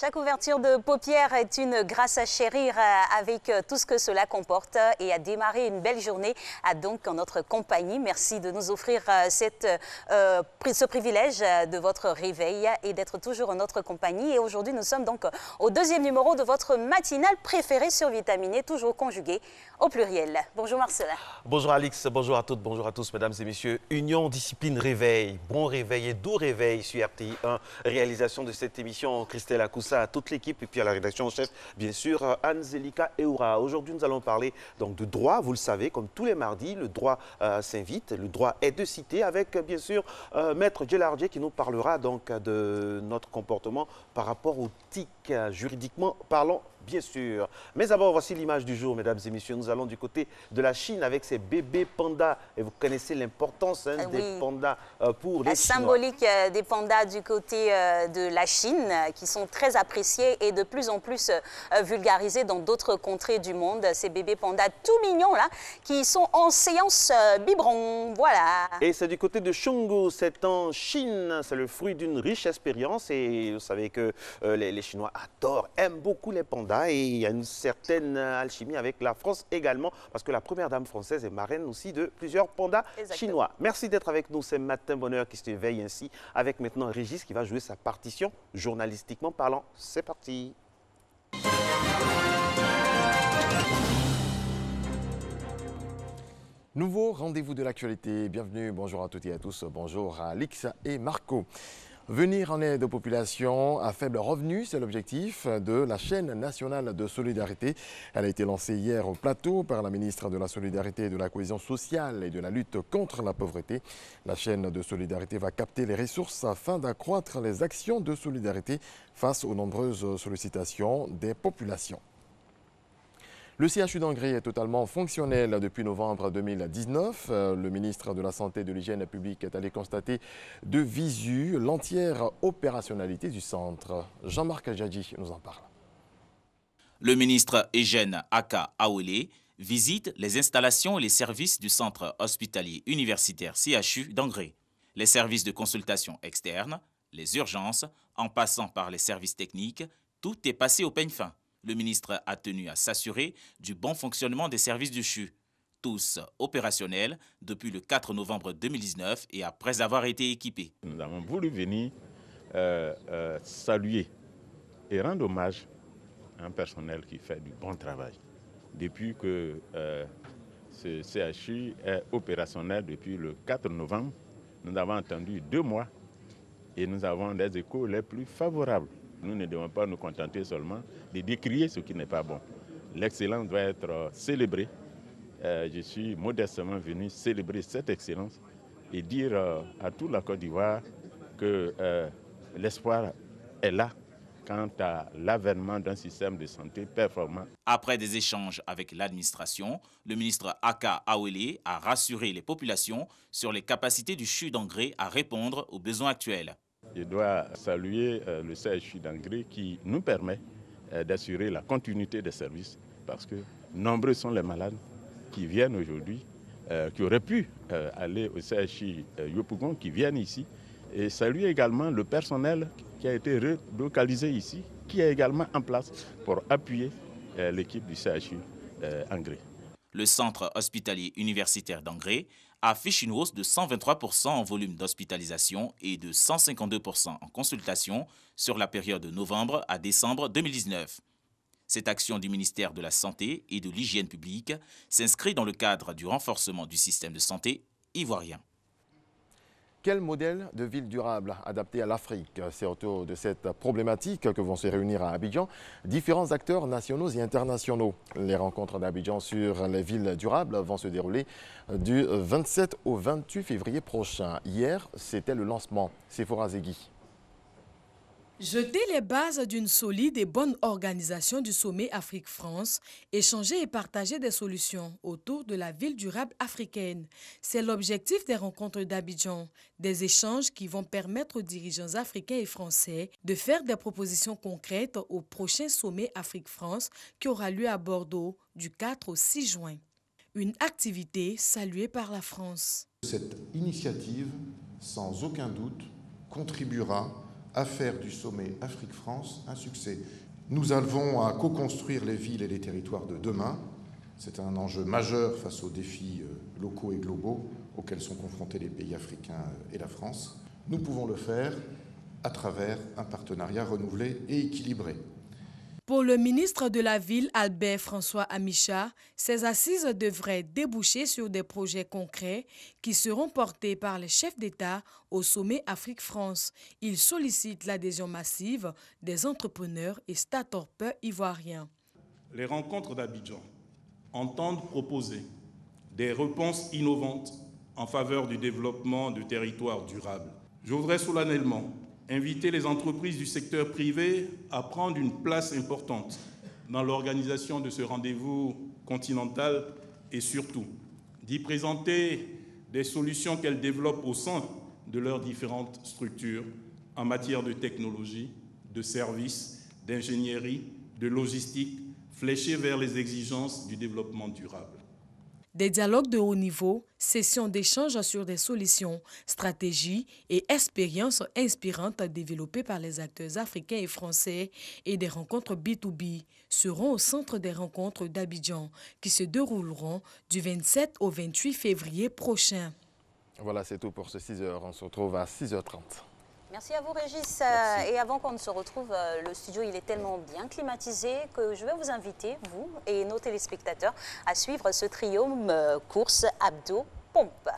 Chaque ouverture de paupières est une grâce à chérir avec tout ce que cela comporte et à démarrer une belle journée donc en notre compagnie. Merci de nous offrir ce privilège de votre réveil et d'être toujours en notre compagnie. Et aujourd'hui, nous sommes donc au deuxième numéro de votre matinale préférée sur Vitaminé, toujours conjugué au pluriel. Bonjour Marcelin. Bonjour Alix, bonjour à toutes, bonjour à tous, mesdames et messieurs. Union, discipline, réveil, bon réveil et doux réveil sur RTI 1. Réalisation de cette émission, Christelle Akoussa, à toute l'équipe et puis à la rédaction en chef, bien sûr, Anne-Zélika Eoura. Aujourd'hui, nous allons parler donc de droit. Vous le savez, comme tous les mardis, le droit s'invite. Le droit est de cité avec, bien sûr, Maître Djelardier qui nous parlera donc de notre comportement par rapport aux TIC, juridiquement parlant, bien sûr. Mais d'abord, voici l'image du jour, mesdames et messieurs. Nous allons du côté de la Chine avec ses bébés pandas. Et vous connaissez l'importance des pandas pour les Chinois. La symbolique des pandas du côté de la Chine, qui sont très appréciés et de plus en plus vulgarisés dans d'autres contrées du monde. Ces bébés pandas tout mignons, là, qui sont en séance biberon. Voilà. Et c'est du côté de Chengdu, c'est en Chine. C'est le fruit d'une riche expérience. Et vous savez que les Chinois adorent, aiment beaucoup les pandas. Et il y a une certaine alchimie avec la France également, parce que la première dame française est marraine aussi de plusieurs pandas chinois. Merci d'être avec nous, c'est Matin Bonheur qui se éveille ainsi, avec maintenant Régis qui va jouer sa partition, journalistiquement parlant. C'est parti. Nouveau rendez-vous de l'actualité. Bienvenue, bonjour à toutes et à tous. Bonjour à Alix et Marco. Venir en aide aux populations à faible revenu, c'est l'objectif de la chaîne nationale de solidarité. Elle a été lancée hier au plateau par la ministre de la Solidarité, de la Cohésion sociale et de la lutte contre la pauvreté. La chaîne de solidarité va capter les ressources afin d'accroître les actions de solidarité face aux nombreuses sollicitations des populations. Le CHU d'Angré est totalement fonctionnel depuis novembre 2019. Le ministre de la Santé et de l'Hygiène publique est allé constater de visu l'entière opérationnalité du centre. Jean-Marc Adjadji nous en parle. Le ministre Eugène Aka Awele visite les installations et les services du centre hospitalier universitaire CHU d'Angré. Les services de consultation externe, les urgences, en passant par les services techniques, tout est passé au peigne fin. Le ministre a tenu à s'assurer du bon fonctionnement des services du CHU, tous opérationnels depuis le 4 novembre 2019 et après avoir été équipés. Nous avons voulu venir saluer et rendre hommage à un personnel qui fait du bon travail. Depuis que ce CHU est opérationnel depuis le 4 novembre, nous avons attendu 2 mois et nous avons des échos les plus favorables. Nous ne devons pas nous contenter seulement de décrier ce qui n'est pas bon. L'excellence doit être célébrée. Je suis modestement venu célébrer cette excellence et dire à toute la Côte d'Ivoire que l'espoir est là quant à l'avènement d'un système de santé performant. Après des échanges avec l'administration, le ministre Aka Awele a rassuré les populations sur les capacités du CHU d'Angré à répondre aux besoins actuels. Je dois saluer le CHU d'Angré qui nous permet d'assurer la continuité des services parce que nombreux sont les malades qui viennent aujourd'hui, qui auraient pu aller au CHU Yopougon, qui viennent ici. Et saluer également le personnel qui a été relocalisé ici, qui est également en place pour appuyer l'équipe du CHU Angré. Le centre hospitalier universitaire d'Angré affiche une hausse de 123% en volume d'hospitalisation et de 152% en consultation sur la période de novembre à décembre 2019. Cette action du ministère de la Santé et de l'Hygiène publique s'inscrit dans le cadre du renforcement du système de santé ivoirien. Quel modèle de ville durable adapté à l'Afrique? C'est autour de cette problématique que vont se réunir à Abidjan différents acteurs nationaux et internationaux. Les rencontres d'Abidjan sur les villes durables vont se dérouler du 27 au 28 février prochain. Hier, c'était le lancement. Sephora Zegui. Jeter les bases d'une solide et bonne organisation du sommet Afrique-France, échanger et partager des solutions autour de la ville durable africaine. C'est l'objectif des rencontres d'Abidjan, des échanges qui vont permettre aux dirigeants africains et français de faire des propositions concrètes au prochain sommet Afrique-France qui aura lieu à Bordeaux du 4 au 6 juin. Une activité saluée par la France. Cette initiative, sans aucun doute, contribuera à faire du sommet Afrique-France un succès. Nous avons à co-construire les villes et les territoires de demain. C'est un enjeu majeur face aux défis locaux et globaux auxquels sont confrontés les pays africains et la France. Nous pouvons le faire à travers un partenariat renouvelé et équilibré. Pour le ministre de la Ville, Albert François Amicha, ces assises devraient déboucher sur des projets concrets qui seront portés par les chefs d'État au sommet Afrique-France. Il sollicite l'adhésion massive des entrepreneurs et start-upers ivoiriens. Les rencontres d'Abidjan entendent proposer des réponses innovantes en faveur du développement de territoires durables. Je voudrais solennellement inviter les entreprises du secteur privé à prendre une place importante dans l'organisation de ce rendez-vous continental et surtout d'y présenter des solutions qu'elles développent au sein de leurs différentes structures en matière de technologie, de services, d'ingénierie, de logistique, fléchées vers les exigences du développement durable. Des dialogues de haut niveau, sessions d'échange sur des solutions, stratégies et expériences inspirantes développées par les acteurs africains et français et des rencontres B2B seront au centre des rencontres d'Abidjan qui se dérouleront du 27 au 28 février prochain. Voilà, c'est tout pour ce 6h. On se retrouve à 6h30. Merci à vous, Régis. Merci. Et avant qu'on ne se retrouve, le studio il est tellement bien climatisé que je vais vous inviter, vous et nos téléspectateurs, à suivre ce trio course abdos pompe.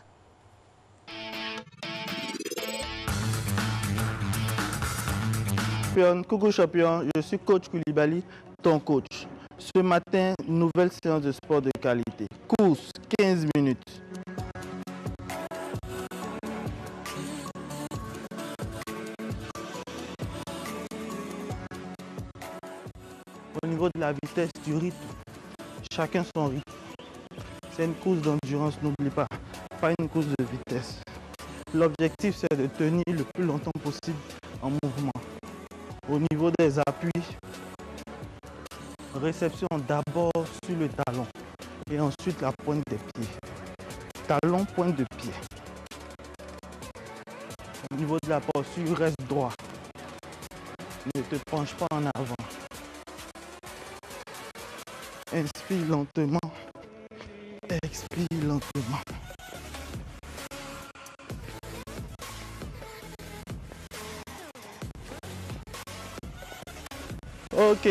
Coucou champion, je suis coach Koulibaly, ton coach. Ce matin, nouvelle séance de sport de qualité. Course, 15 minutes. Au niveau de la vitesse, du rythme, chacun son rythme. C'est une course d'endurance, n'oublie pas une course de vitesse. L'objectif, c'est de tenir le plus longtemps possible en mouvement. Au niveau des appuis, réception d'abord sur le talon et ensuite la pointe des pieds. Talon, pointe de pied. Au niveau de la posture, reste droit. Ne te penche pas en avant. Inspire lentement, expire lentement. Ok.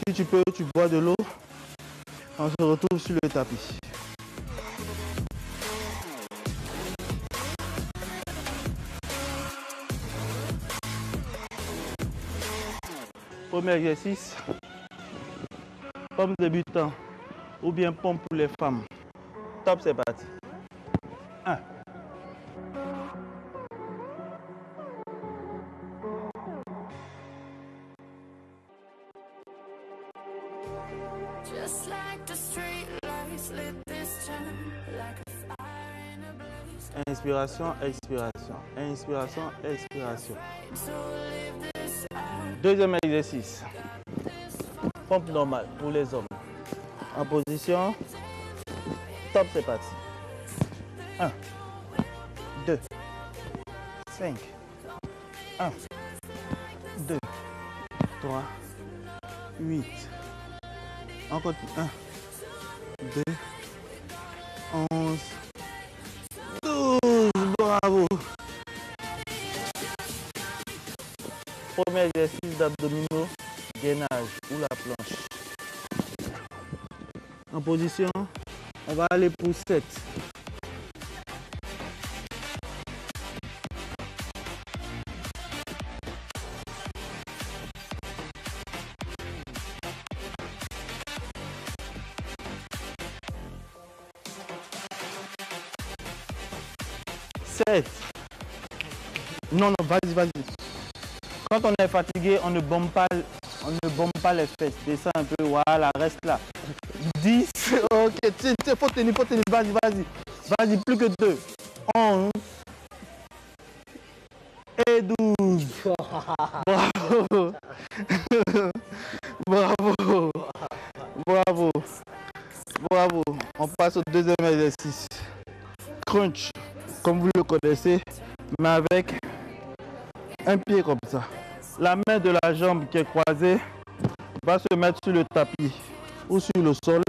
Si tu peux, tu bois de l'eau. On se retrouve sur le tapis. Premier exercice, pompe débutant ou bien pompe pour les femmes. Top, c'est parti. 1. Inspiration, expiration. Inspiration, expiration. Deuxième exercice. Pompe normale pour les hommes. En position. Top, c'est parti. 1, 2, 5. 1, 2, 3, 8. On continue. 1, 2, 11, 12. Bravo. Premier exercice d'abdominaux, gainage ou la planche. En position, on va aller pour 7. Non, vas-y. Quand on est fatigué, on ne bombe pas les fesses. Descends un peu, voilà, reste là. 10, ok, faut tenir, vas-y. Vas-y, plus que 2. 11 et 12. Bravo. Bravo. On passe au deuxième exercice. Crunch, comme vous le connaissez, mais avec un pied comme ça. La main de la jambe qui est croisée va se mettre sur le tapis ou sur le sol.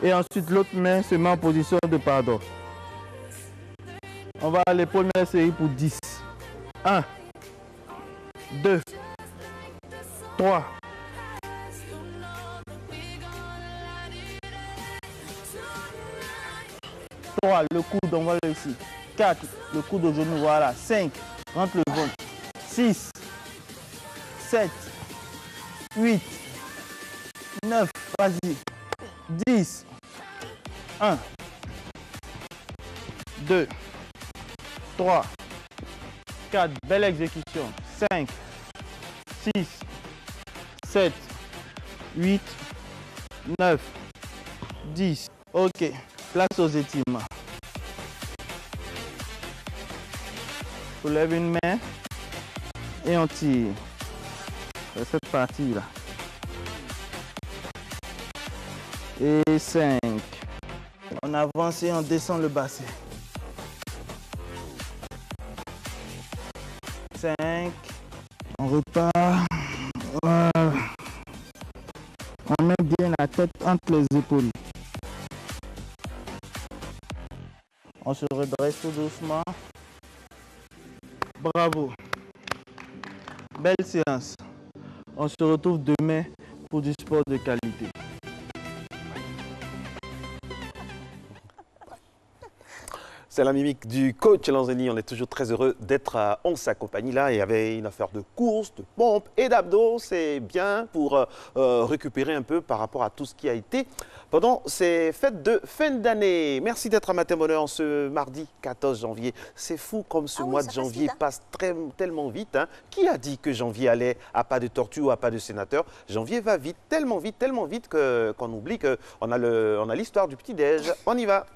Et ensuite, l'autre main se met en position de pardon. On va aller première série pour 10. 1, 2, 3. 3, le coude, on va le ici. 4, le coude au genou, voilà. 5, rentre le ventre. 6, 7, 8, 9, vas-y. 10, 1, 2, 3, 4, belle exécution. 5, 6, 7, 8, 9, 10. Ok, place aux étirements. On lève une main et on tire. C'est cette partie-là. Et 5. On avance et on descend le bassin. 5. On repart. Voilà. On met bien la tête entre les épaules. On se redresse tout doucement. Bravo. Belle séance. On se retrouve demain pour du sport de qualité. C'est la mimique du coach Lanzeni. On est toujours très heureux d'être en sa compagnie là. Il y avait une affaire de course, de pompe et d'abdos. C'est bien pour récupérer un peu par rapport à tout ce qui a été pendant ces fêtes de fin d'année. Merci d'être à Matin Bonheur ce mardi 14 janvier. C'est fou comme ce mois de janvier passe tellement vite. Hein. Qui a dit que janvier allait à pas de tortue ou à pas de sénateur? Janvier va vite, tellement vite qu'on oublie qu'on a l'histoire du petit-déj. On y va.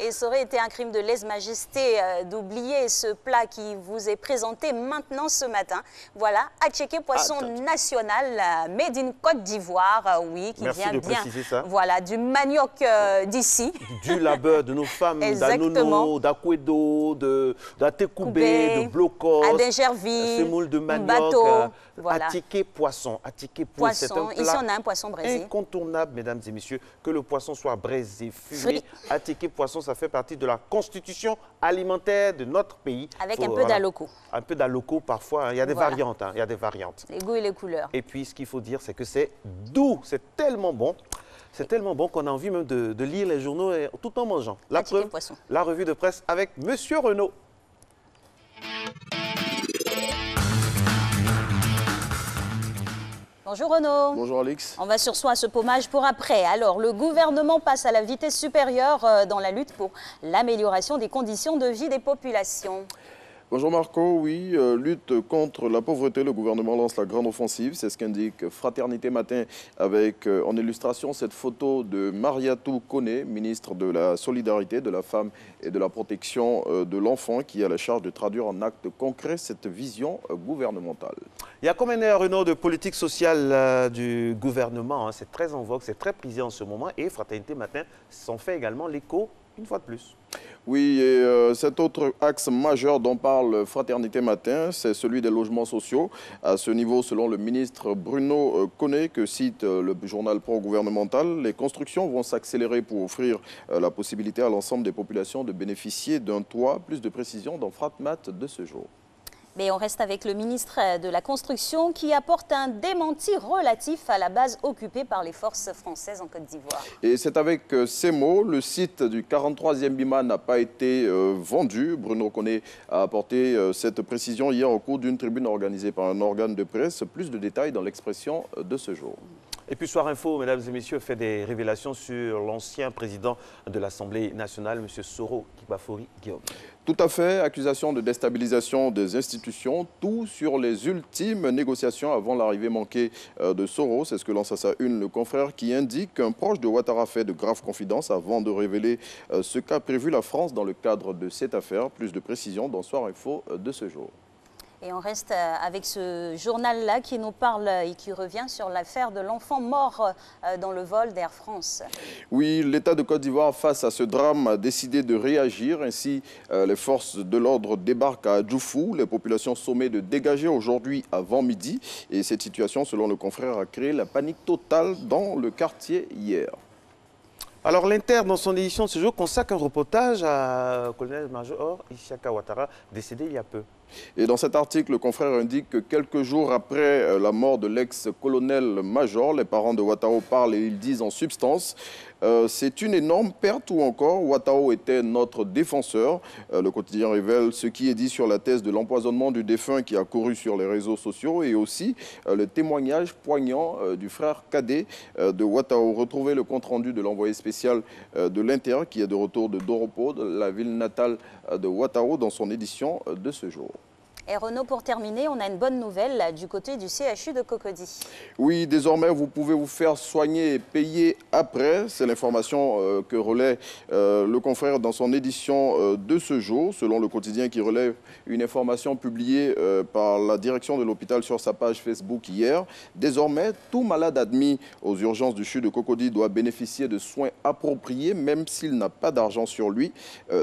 Et ça aurait été un crime de lèse-majesté d'oublier ce plat qui vous est présenté maintenant ce matin. Voilà, Attiéké poisson national, made in Côte d'Ivoire, oui, qui vient bien. Ça. Voilà, du manioc d'ici. Du labeur de nos femmes d'Anono, d'Akwedo, d'Atekoubé, de Blocos, d'Ingerville, semoule de manioc. Bateau. Voilà. Attiéké poisson. C'est un plat ici, on a un poisson braisé. Incontournable, mesdames et messieurs, que le poisson soit braisé, fumé. Attiéké poisson, ça fait partie de la constitution alimentaire de notre pays. Avec un peu d'aloco. Un peu d'aloco parfois. Hein. Il y a des variantes. Hein. Il y a des variantes. Les goûts et les couleurs. Et puis, ce qu'il faut dire, c'est que c'est doux. C'est tellement bon. C'est tellement bon qu'on a envie même de lire les journaux tout en mangeant. La preuve, la revue de presse avec Monsieur Renaud. Bonjour Renaud. Bonjour Alix. On va sur soi ce pommage pour après. Alors, le gouvernement passe à la vitesse supérieure dans la lutte pour l'amélioration des conditions de vie des populations. Bonjour Marco, oui, lutte contre la pauvreté, le gouvernement lance la grande offensive, c'est ce qu'indique Fraternité Matin avec en illustration cette photo de Mariatou Kone, ministre de la Solidarité, de la Femme et de la Protection de l'Enfant, qui a la charge de traduire en actes concrets cette vision gouvernementale. Il y a combien d'heures, Renaud, de politique sociale du gouvernement, hein, c'est très en vogue, c'est très prisé en ce moment et Fraternité Matin s'en fait également l'écho une fois de plus. Oui, et cet autre axe majeur dont parle Fraternité Matin, c'est celui des logements sociaux. À ce niveau, selon le ministre Bruno Kone, que cite le journal pro-gouvernemental, les constructions vont s'accélérer pour offrir la possibilité à l'ensemble des populations de bénéficier d'un toit. Plus de précisions dans Fratmat de ce jour. Mais on reste avec le ministre de la Construction qui apporte un démenti relatif à la base occupée par les forces françaises en Côte d'Ivoire. Et c'est avec ces mots, le site du 43e BIMA n'a pas été vendu. Bruno Kone a apporté cette précision hier au cours d'une tribune organisée par un organe de presse. Plus de détails dans l'expression de ce jour. Et puis Soir Info, mesdames et messieurs, fait des révélations sur l'ancien président de l'Assemblée nationale, M. Soro Kibafori Guillaume. Tout à fait, accusation de déstabilisation des institutions, tout sur les ultimes négociations avant l'arrivée manquée de Soro. C'est ce que lance à sa une le confrère qui indique qu'un proche de Ouattara fait de graves confidences avant de révéler ce qu'a prévu la France dans le cadre de cette affaire. Plus de précisions dans Soir Info de ce jour. Et on reste avec ce journal-là qui nous parle et qui revient sur l'affaire de l'enfant mort dans le vol d'Air France. Oui, l'État de Côte d'Ivoire, face à ce drame, a décidé de réagir. Ainsi, les forces de l'ordre débarquent à Djoufou. Les populations sommées de dégager aujourd'hui avant midi. Et cette situation, selon le confrère, a créé la panique totale dans le quartier hier. Alors l'Inter, dans son édition de ce jour, consacre un reportage à colonel-major Isiaka Ouattara, décédé il y a peu. Et dans cet article, le confrère indique que quelques jours après la mort de l'ex-colonel-major, les parents de Ouattara parlent et ils disent en substance c'est une énorme perte ou encore Ouattara était notre défenseur. Le quotidien révèle ce qui est dit sur la thèse de l'empoisonnement du défunt qui a couru sur les réseaux sociaux et aussi le témoignage poignant du frère cadet de Ouattara. Retrouvez le compte-rendu de l'envoyé spécial de l'Inter qui est de retour de Doropo, de la ville natale de Ouattara, dans son édition de ce jour. Et Renaud, pour terminer, on a une bonne nouvelle là, du côté du CHU de Cocody. Oui, désormais, vous pouvez vous faire soigner et payer après. C'est l'information que relaie le confrère dans son édition de ce jour, selon le quotidien qui relève une information publiée par la direction de l'hôpital sur sa page Facebook hier. Désormais, tout malade admis aux urgences du CHU de Cocody doit bénéficier de soins appropriés, même s'il n'a pas d'argent sur lui.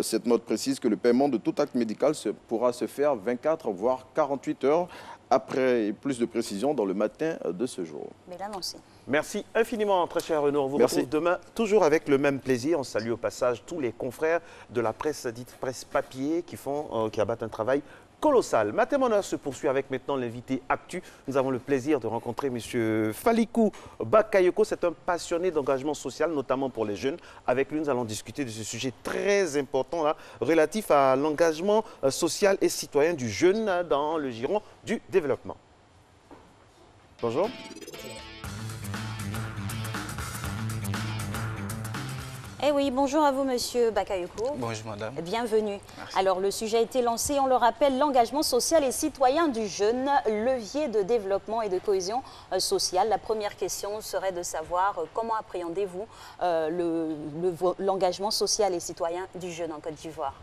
Cette note précise que le paiement de tout acte médical pourra se faire 24 voire 48 heures après, et plus de précision dans le matin de ce jour. Mais l'annoncer. Merci infiniment, très cher Renaud. On vous retrouve demain, toujours avec le même plaisir. On salue au passage tous les confrères de la presse, dite presse papier, qui abattent un travail colossal. Ma témoignage se poursuit avec maintenant l'invité Actu. Nous avons le plaisir de rencontrer M. Falikou Bakayoko. C'est un passionné d'engagement social, notamment pour les jeunes. Avec lui, nous allons discuter de ce sujet très important là, relatif à l'engagement social et citoyen du jeune dans le giron du développement. Bonjour. Eh oui, bonjour à vous, monsieur Bakayoko. Bonjour, madame. Bienvenue. Merci. Alors, le sujet a été lancé, on le rappelle, l'engagement social et citoyen du jeune, levier de développement et de cohésion sociale. La première question serait de savoir comment appréhendez-vous l'engagement social et citoyen du jeune en Côte d'Ivoire?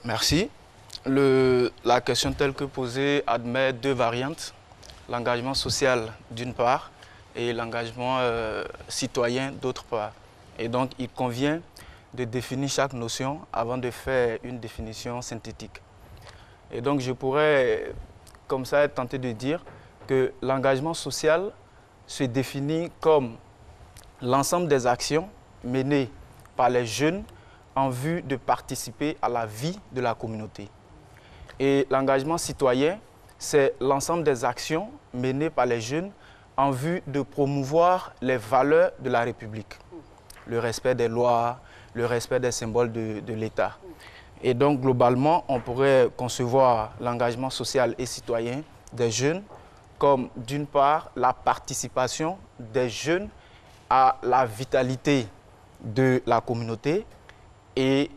Merci. La question telle que posée admet deux variantes. L'engagement social d'une part, et l'engagement citoyen d'autre part. Et donc, il convient de définir chaque notion avant de faire une définition synthétique. Et donc, je pourrais, comme ça, être tenté de dire que l'engagement social se définit comme l'ensemble des actions menées par les jeunes en vue de participer à la vie de la communauté. Et l'engagement citoyen, c'est l'ensemble des actions menées par les jeunes en vue de promouvoir les valeurs de la République, le respect des lois, le respect des symboles de l'État. Et donc, globalement, on pourrait concevoir l'engagement social et citoyen des jeunes comme, d'une part, la participation des jeunes à la vitalité de la communauté et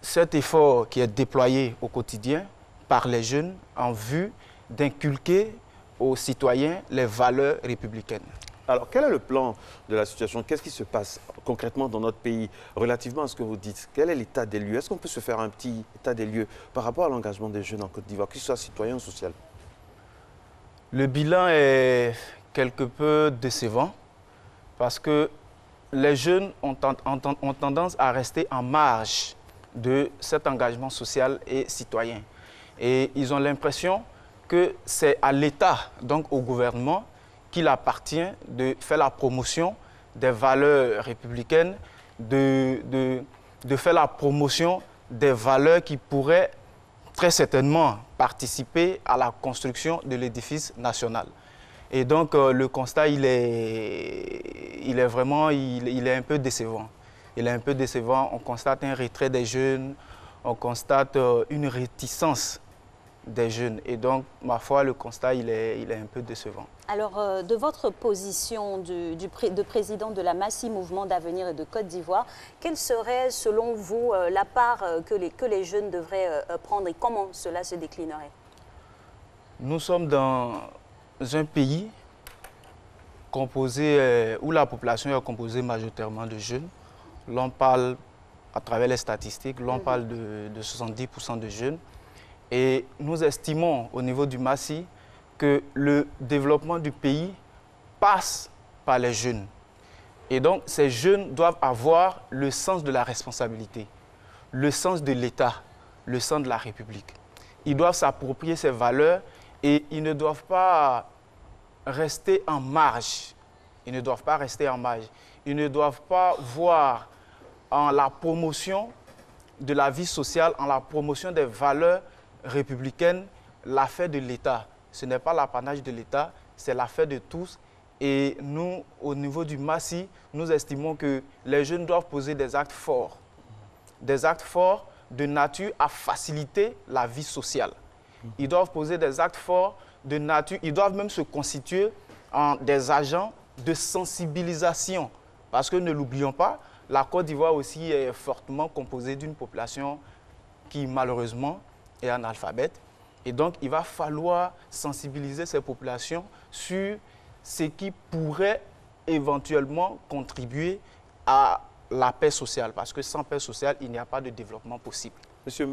cet effort qui est déployé au quotidien par les jeunes en vue d'inculquer aux citoyens les valeurs républicaines. Alors, quel est le plan de la situation? Qu'est-ce qui se passe concrètement dans notre pays relativement à ce que vous dites? Quel est l'état des lieux? Est-ce qu'on peut se faire un petit état des lieux par rapport à l'engagement des jeunes en Côte d'Ivoire, qu'ils soient citoyens ou social? Le bilan est quelque peu décevant parce que les jeunes ont tendance à rester en marge de cet engagement social et citoyen. Et ils ont l'impression que c'est à l'État, donc au gouvernement, qu'il appartient de faire la promotion des valeurs républicaines, de faire la promotion des valeurs qui pourraient très certainement participer à la construction de l'édifice national. Et donc le constat, il est un peu décevant. Il est un peu décevant. On constate un retrait des jeunes, on constate une réticence des jeunes. Et donc, ma foi, le constat, il est un peu décevant. Alors, de votre position de président de la Massi Mouvement d'Avenir et de Côte d'Ivoire, quelle serait, selon vous, la part que les jeunes devraient prendre et comment cela se déclinerait? Nous sommes dans un pays composé, où la population est composée majoritairement de jeunes. L'on parle, à travers les statistiques, l'on parle de 70% de jeunes. Et nous estimons au niveau du MASSI que le développement du pays passe par les jeunes. Et donc, ces jeunes doivent avoir le sens de la responsabilité, le sens de l'État, le sens de la République. Ils doivent s'approprier ces valeurs et ils ne doivent pas rester en marge. Ils ne doivent pas rester en marge. Ils ne doivent pas voir en la promotion de la vie sociale, en la promotion des valeurs républicaines, l'affaire de l'État. Ce n'est pas l'apanage de l'État, c'est l'affaire de tous. Et nous, au niveau du MASSI, nous estimons que les jeunes doivent poser des actes forts de nature à faciliter la vie sociale. Ils doivent poser des actes forts de nature, ils doivent même se constituer en des agents de sensibilisation. Parce que ne l'oublions pas, la Côte d'Ivoire aussi est fortement composée d'une population qui malheureusement est analphabète. Et donc il va falloir sensibiliser ces populations sur ce qui pourrait éventuellement contribuer à la paix sociale. Parce que sans paix sociale, il n'y a pas de développement possible.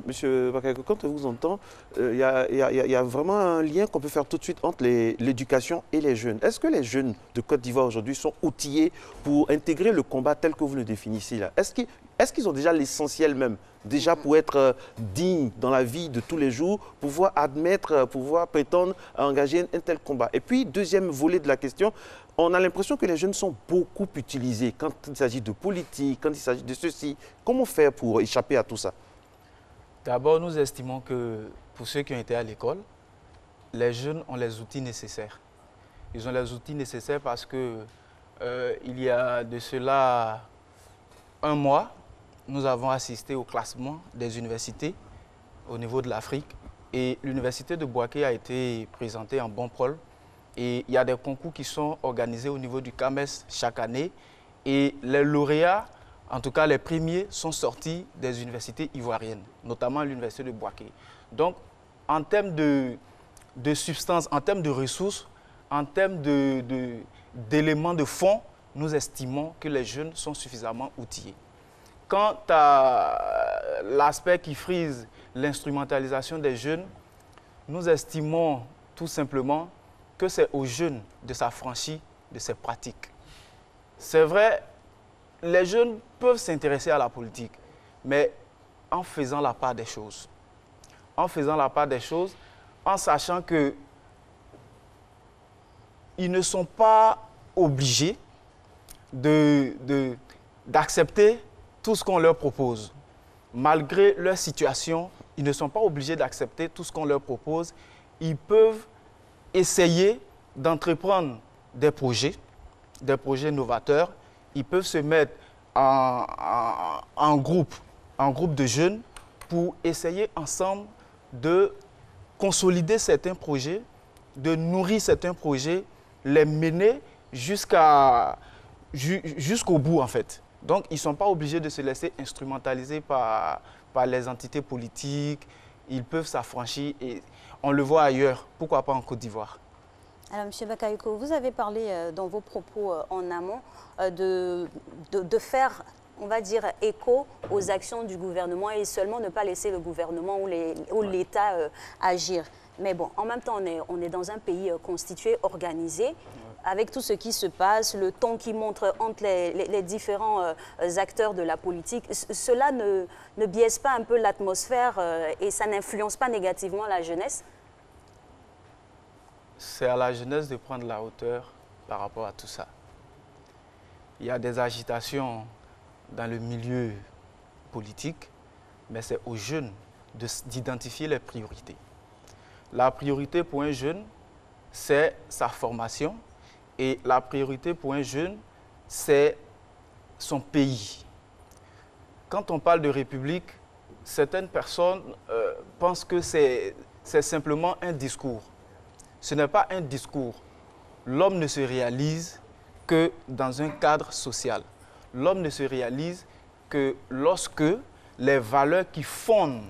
Monsieur Bakayoko, quand on vous entend, il y a vraiment un lien qu'on peut faire tout de suite entre l'éducation et les jeunes. Est-ce que les jeunes de Côte d'Ivoire aujourd'hui sont outillés pour intégrer le combat tel que vous le définissez là? Est-ce qu'ils ont déjà l'essentiel même, déjà pour être dignes dans la vie de tous les jours, pouvoir admettre, pouvoir prétendre à engager un tel combat? Et puis, deuxième volet de la question, on a l'impression que les jeunes sont beaucoup utilisés quand il s'agit de politique, quand il s'agit de ceci. Comment faire pour échapper à tout ça? D'abord, nous estimons que pour ceux qui ont été à l'école, les jeunes ont les outils nécessaires. Ils ont les outils nécessaires parce que il y a de cela un mois, nous avons assisté au classement des universités au niveau de l'Afrique. Et l'université de Bouaké a été présentée en bon pôle. Et il y a des concours qui sont organisés au niveau du CAMES chaque année. Et les lauréats, en tout cas, les premiers sont sortis des universités ivoiriennes, notamment l'université de Bouaké. Donc, en termes de substance, en termes de ressources, en termes d'éléments de fonds, nous estimons que les jeunes sont suffisamment outillés. Quant à l'aspect qui frise l'instrumentalisation des jeunes, nous estimons tout simplement que c'est aux jeunes de s'affranchir de ces pratiques. C'est vrai, les jeunes peuvent s'intéresser à la politique, mais en faisant la part des choses. En faisant la part des choses, en sachant qu'ils ne sont pas obligés d'accepter tout ce qu'on leur propose. Malgré leur situation, ils ne sont pas obligés d'accepter tout ce qu'on leur propose. Ils peuvent essayer d'entreprendre des projets novateurs. Ils peuvent se mettre en groupe de jeunes pour essayer ensemble de consolider certains projets, de nourrir certains projets, les mener jusqu'au bout en fait. Donc ils ne sont pas obligés de se laisser instrumentaliser par les entités politiques. Ils peuvent s'affranchir et on le voit ailleurs. Pourquoi pas en Côte d'Ivoire? Alors, M. Bakayoko, vous avez parlé dans vos propos en amont de faire, on va dire, écho aux actions du gouvernement et seulement ne pas laisser le gouvernement ou l'État agir. Mais bon, en même temps, on est dans un pays constitué, organisé, avec tout ce qui se passe, le ton qui montre entre les différents acteurs de la politique. Cela ne biaise pas un peu l'atmosphère et ça n'influence pas négativement la jeunesse? C'est à la jeunesse de prendre la hauteur par rapport à tout ça. Il y a des agitations dans le milieu politique, mais c'est aux jeunes d'identifier les priorités. La priorité pour un jeune, c'est sa formation et la priorité pour un jeune, c'est son pays. Quand on parle de république, certaines personnes pensent que c'est simplement un discours. Ce n'est pas un discours. L'homme ne se réalise que dans un cadre social. L'homme ne se réalise que lorsque les valeurs qui fondent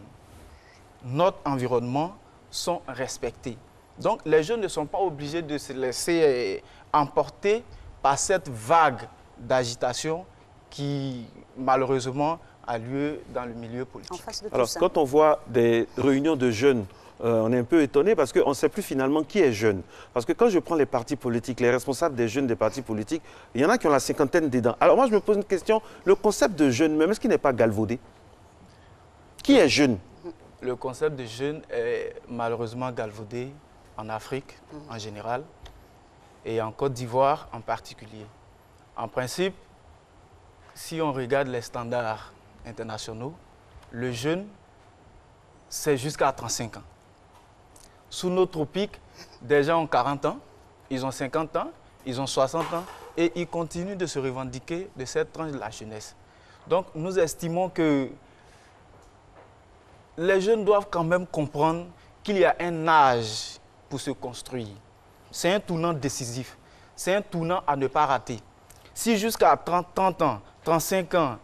notre environnement sont respectées. Donc les jeunes ne sont pas obligés de se laisser emporter par cette vague d'agitation qui malheureusement a lieu dans le milieu politique. En face de tout Alors, ça. quand on voit des réunions de jeunes, on est un peu étonné parce qu'on ne sait plus finalement qui est jeune. Parce que quand je prends les partis politiques, les responsables des jeunes des partis politiques, il y en a qui ont la cinquantaine dedans. Alors moi, je me pose une question. Le concept de jeune, même, est-ce qu'il n'est pas galvaudé? Qui est jeune? Le concept de jeune est malheureusement galvaudé en Afrique en général et en Côte d'Ivoire en particulier. En principe, si on regarde les standards internationaux, le jeune, c'est jusqu'à 35 ans. Sous nos tropiques, des gens ont 40 ans, ils ont 50 ans, ils ont 60 ans et ils continuent de se revendiquer de cette tranche de la jeunesse. Donc nous estimons que les jeunes doivent quand même comprendre qu'il y a un âge pour se construire. C'est un tournant décisif, c'est un tournant à ne pas rater. Si jusqu'à 30 ans, 35 ans,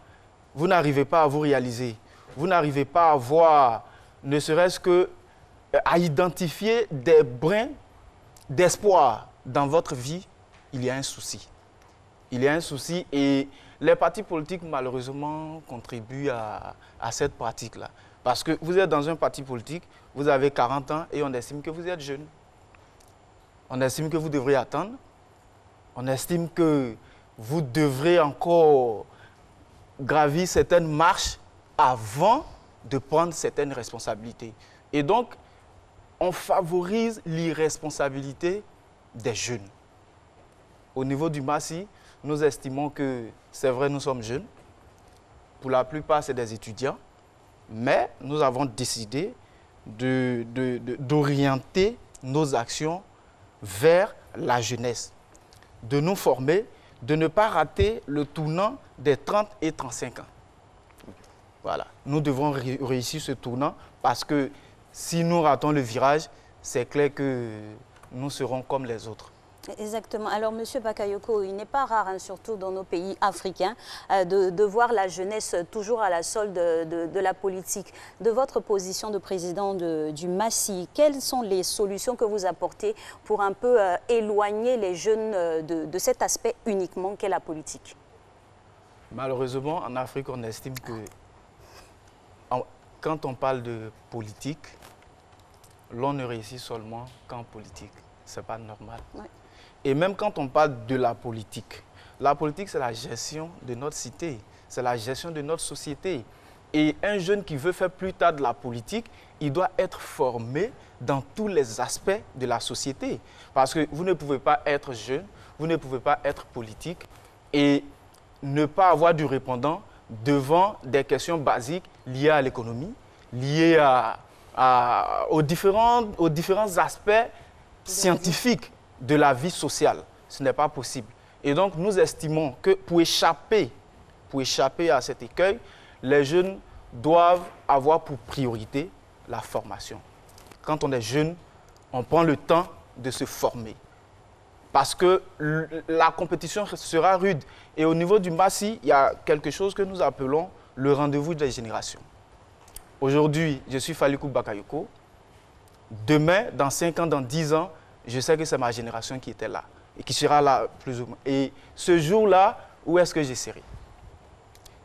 vous n'arrivez pas à vous réaliser, vous n'arrivez pas à voir, ne serait-ce que à identifier des brins d'espoir dans votre vie, il y a un souci. Il y a un souci et les partis politiques, malheureusement, contribuent à cette pratique-là. Parce que vous êtes dans un parti politique, vous avez 40 ans et on estime que vous êtes jeune. On estime que vous devrez attendre. On estime que vous devrez encore gravir certaines marches avant de prendre certaines responsabilités. Et donc, on favorise l'irresponsabilité des jeunes. Au niveau du MASI, nous estimons que, c'est vrai, nous sommes jeunes. Pour la plupart, c'est des étudiants. Mais nous avons décidé d'orienter nos actions vers la jeunesse, de nous former, de ne pas rater le tournant des 30 et 35 ans. Voilà, nous devons réussir ce tournant parce que si nous ratons le virage, c'est clair que nous serons comme les autres. Exactement. Alors, M. Bakayoko, il n'est pas rare, hein, surtout dans nos pays africains, de voir la jeunesse toujours à la solde de la politique. De votre position de président du MASI, quelles sont les solutions que vous apportez pour un peu éloigner les jeunes de cet aspect uniquement qu'est la politique? Malheureusement, en Afrique, on estime que quand on parle de politique, l'on ne réussit seulement qu'en politique. Ce n'est pas normal. Ouais. Et même quand on parle de la politique, c'est la gestion de notre cité, c'est la gestion de notre société. Et un jeune qui veut faire plus tard de la politique, il doit être formé dans tous les aspects de la société. Parce que vous ne pouvez pas être jeune, vous ne pouvez pas être politique et ne pas avoir du répondant devant des questions basiques liées à l'économie, liées aux différents aspects scientifiques de la vie sociale. Ce n'est pas possible. Et donc, nous estimons que pour échapper à cet écueil, les jeunes doivent avoir pour priorité la formation. Quand on est jeune, on prend le temps de se former. Parce que la compétition sera rude. Et au niveau du MASI, il y a quelque chose que nous appelons le rendez-vous des générations. Aujourd'hui, je suis Falikou Bakayoko. Demain, dans 5 ans, dans 10 ans, je sais que c'est ma génération qui était là et qui sera là plus ou moins. Et ce jour-là, où est-ce que je serai?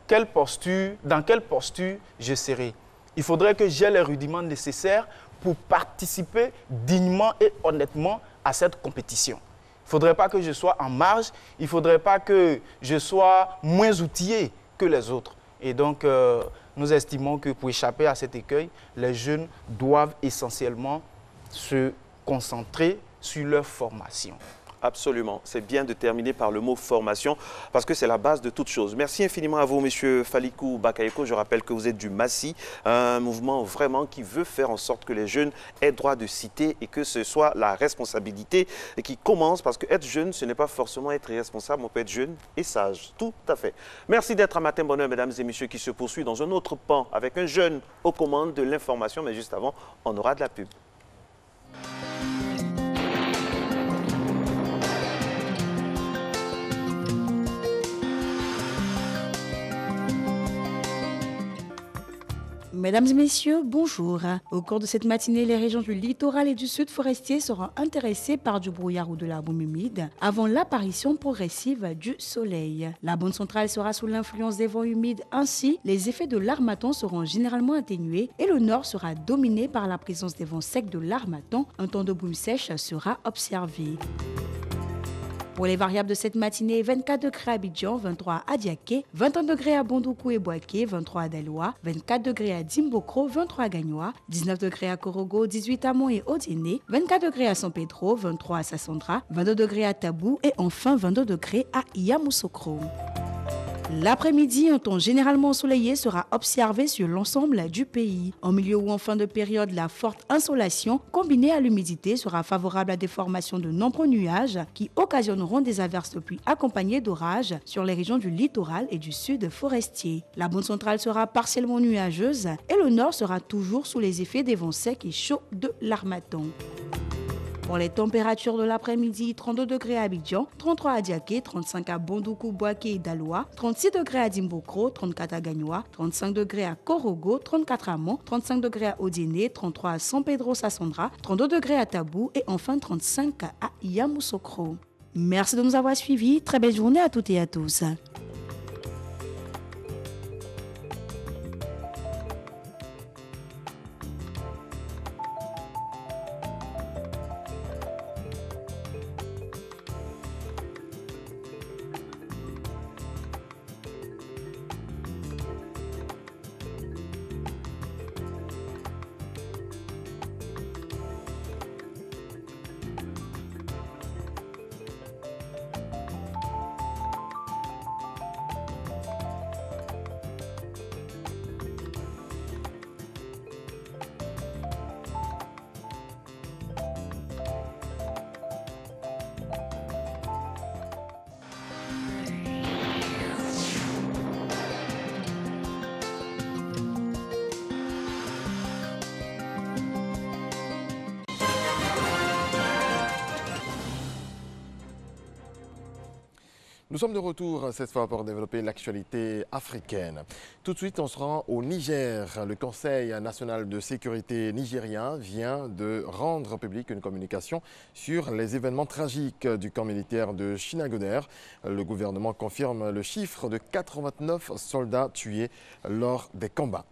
Dans quelle posture je serai? Il faudrait que j'ai les rudiments nécessaires pour participer dignement et honnêtement à cette compétition. Il ne faudrait pas que je sois en marge, il ne faudrait pas que je sois moins outillé que les autres. Et donc, nous estimons que pour échapper à cet écueil, les jeunes doivent essentiellement se concentrer sur leur formation. Absolument. C'est bien de terminer par le mot formation parce que c'est la base de toute chose. Merci infiniment à vous, M. Falikou Bakayoko. Je rappelle que vous êtes du MASI, un mouvement vraiment qui veut faire en sorte que les jeunes aient droit de citer et que ce soit la responsabilité qui commence parce que être jeune, ce n'est pas forcément être irresponsable. On peut être jeune et sage. Tout à fait. Merci d'être à Matin Bonheur, mesdames et messieurs, qui se poursuit dans un autre pan avec un jeune aux commandes de l'information. Mais juste avant, on aura de la pub. Mesdames et messieurs, bonjour. Au cours de cette matinée, les régions du littoral et du sud forestier seront intéressées par du brouillard ou de la brume humide avant l'apparition progressive du soleil. La bande centrale sera sous l'influence des vents humides. Ainsi, les effets de l'harmattan seront généralement atténués et le nord sera dominé par la présence des vents secs de l'harmattan. Un temps de brume sèche sera observé. Pour les variables de cette matinée, 24 degrés à Abidjan, 23 à Diaké, 21 degrés à Bondoukou et Boaké, 23 à Daloa, 24 degrés à Dimbokro, 23 à Gagnoa, 19 degrés à Korogo, 18 à Mont et Odiéné, 24 degrés à San Pedro, 23 à Sassandra, 22 degrés à Tabou et enfin 22 degrés à Yamoussoukro. L'après-midi, un temps généralement ensoleillé sera observé sur l'ensemble du pays. En milieu ou en fin de période, la forte insolation combinée à l'humidité sera favorable à des formations de nombreux nuages qui occasionneront des averses de pluie accompagnées d'orages sur les régions du littoral et du sud forestier. La bande centrale sera partiellement nuageuse et le nord sera toujours sous les effets des vents secs et chauds de l'harmattan. Pour les températures de l'après-midi, 32 degrés à Abidjan, 33 à Diaké, 35 à Bondoukou, Boaké et Daloa, 36 degrés à Dimbokro, 34 à Gagnoa, 35 degrés à Korogo, 34 à Mont, 35 degrés à Odiéné, 33 à San Pedro Sassandra, 32 degrés à Tabou et enfin 35 à Yamoussoukro. Merci de nous avoir suivis. Très belle journée à toutes et à tous. Nous sommes de retour cette fois pour développer l'actualité africaine. Tout de suite, on se rend au Niger. Le Conseil national de sécurité nigérien vient de rendre publique une communication sur les événements tragiques du camp militaire de Chinagoder. Le gouvernement confirme le chiffre de 89 soldats tués lors des combats.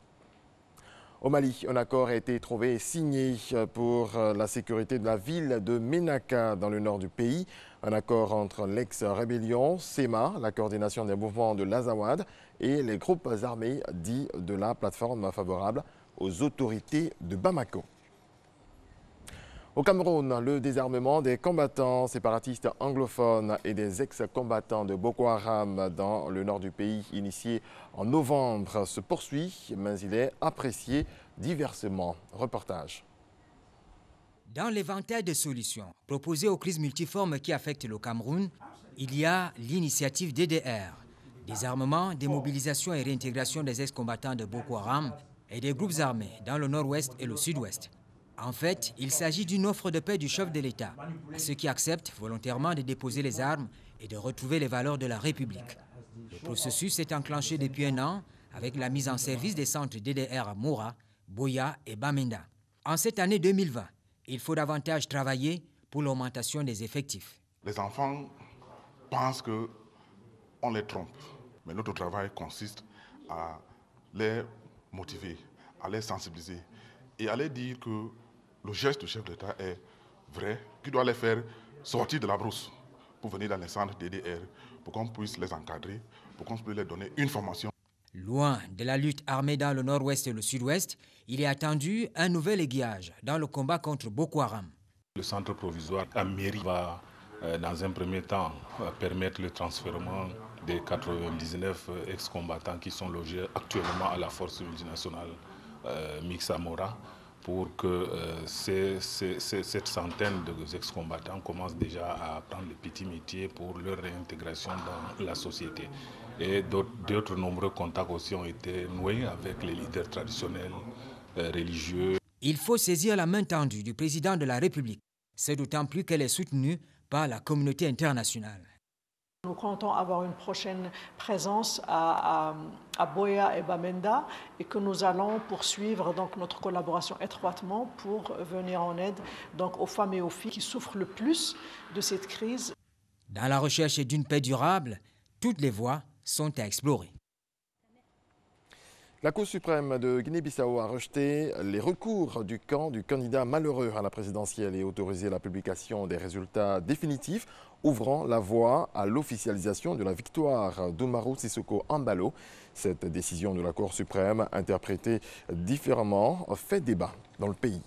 Au Mali, un accord a été trouvé et signé pour la sécurité de la ville de Ménaka dans le nord du pays. Un accord entre l'ex-rébellion, SEMA, la coordination des mouvements de l'Azawad, et les groupes armés dits de la plateforme favorable aux autorités de Bamako. Au Cameroun, le désarmement des combattants séparatistes anglophones et des ex-combattants de Boko Haram dans le nord du pays, initié en novembre, se poursuit, mais il est apprécié diversement. Reportage. Dans l'éventail de solutions proposées aux crises multiformes qui affectent le Cameroun, il y a l'initiative DDR, désarmement, démobilisation et réintégration des ex-combattants de Boko Haram et des groupes armés dans le nord-ouest et le sud-ouest. En fait, il s'agit d'une offre de paix du chef de l'État à ceux qui acceptent volontairement de déposer les armes et de retrouver les valeurs de la République. Le processus s'est enclenché depuis un an avec la mise en service des centres DDR à Moura, Boya et Bamenda. En cette année 2020, il faut davantage travailler pour l'augmentation des effectifs. Les enfants pensent qu'on les trompe, mais notre travail consiste à les motiver, à les sensibiliser et à les dire que le geste du chef d'État est vrai, qu'il doit les faire sortir de la brousse pour venir dans les centres DDR, pour qu'on puisse les encadrer, pour qu'on puisse leur donner une formation. Loin de la lutte armée dans le nord-ouest et le sud-ouest, il est attendu un nouvel aiguillage dans le combat contre Boko Haram. Le centre provisoire à Méry va, dans un premier temps, permettre le transfèrement des 99 ex-combattants qui sont logés actuellement à la force multinationale Mixamora, pour que cette centaine d'ex-combattants commencent déjà à apprendre les petits métiers pour leur réintégration dans la société. Et d'autres nombreux contacts aussi ont été noués avec les leaders traditionnels, religieux. Il faut saisir la main tendue du président de la République. C'est d'autant plus qu'elle est soutenue par la communauté internationale. Nous comptons avoir une prochaine présence à Buea et Bamenda et que nous allons poursuivre donc notre collaboration étroitement pour venir en aide donc aux femmes et aux filles qui souffrent le plus de cette crise. Dans la recherche d'une paix durable, toutes les voies sont à explorer. La Cour suprême de Guinée-Bissau a rejeté les recours du camp du candidat malheureux à la présidentielle et autorisé la publication des résultats définitifs, ouvrant la voie à l'officialisation de la victoire d'Oumarou Sissoko Embalo. Cette décision de la Cour suprême, interprétée différemment, fait débat dans le pays.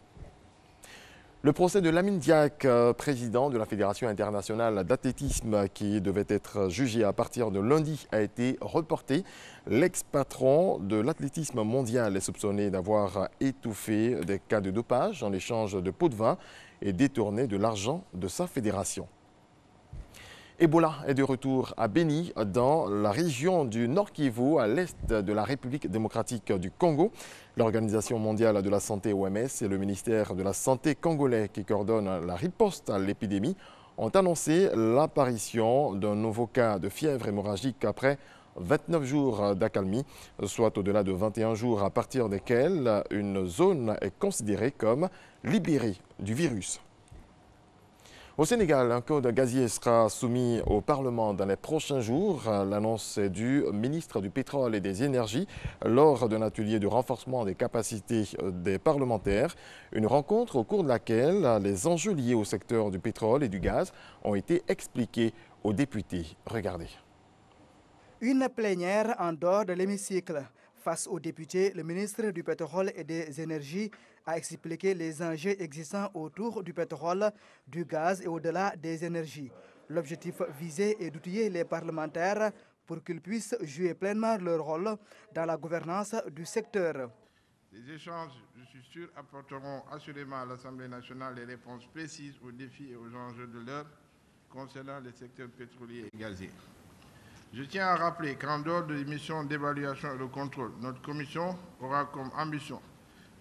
Le procès de Lamine Diack, président de la Fédération internationale d'athlétisme, qui devait être jugé à partir de lundi, a été reporté. L'ex-patron de l'athlétisme mondial est soupçonné d'avoir étouffé des cas de dopage en échange de pots de vin et détourné de l'argent de sa fédération. Ebola est de retour à Beni, dans la région du Nord Kivu, à l'est de la République démocratique du Congo. L'Organisation mondiale de la santé, OMS, et le ministère de la Santé congolais, qui coordonne la riposte à l'épidémie, ont annoncé l'apparition d'un nouveau cas de fièvre hémorragique après 29 jours d'accalmie, soit au-delà de 21 jours à partir desquels une zone est considérée comme libérée du virus. Au Sénégal, un code gazier sera soumis au Parlement dans les prochains jours. L'annonce est du ministre du Pétrole et des Énergies lors d'un atelier de renforcement des capacités des parlementaires. Une rencontre au cours de laquelle les enjeux liés au secteur du pétrole et du gaz ont été expliqués aux députés. Regardez. Une plénière en dehors de l'hémicycle. Face aux députés, le ministre du Pétrole et des Énergies a expliqué les enjeux existants autour du pétrole, du gaz et au-delà des énergies. L'objectif visé est d'outiller les parlementaires pour qu'ils puissent jouer pleinement leur rôle dans la gouvernance du secteur. Les échanges, je suis sûr, apporteront assurément à l'Assemblée nationale des réponses précises aux défis et aux enjeux de l'heure concernant les secteurs pétroliers et gaziers. Je tiens à rappeler qu'en dehors des missions d'évaluation et de contrôle, notre commission aura comme ambition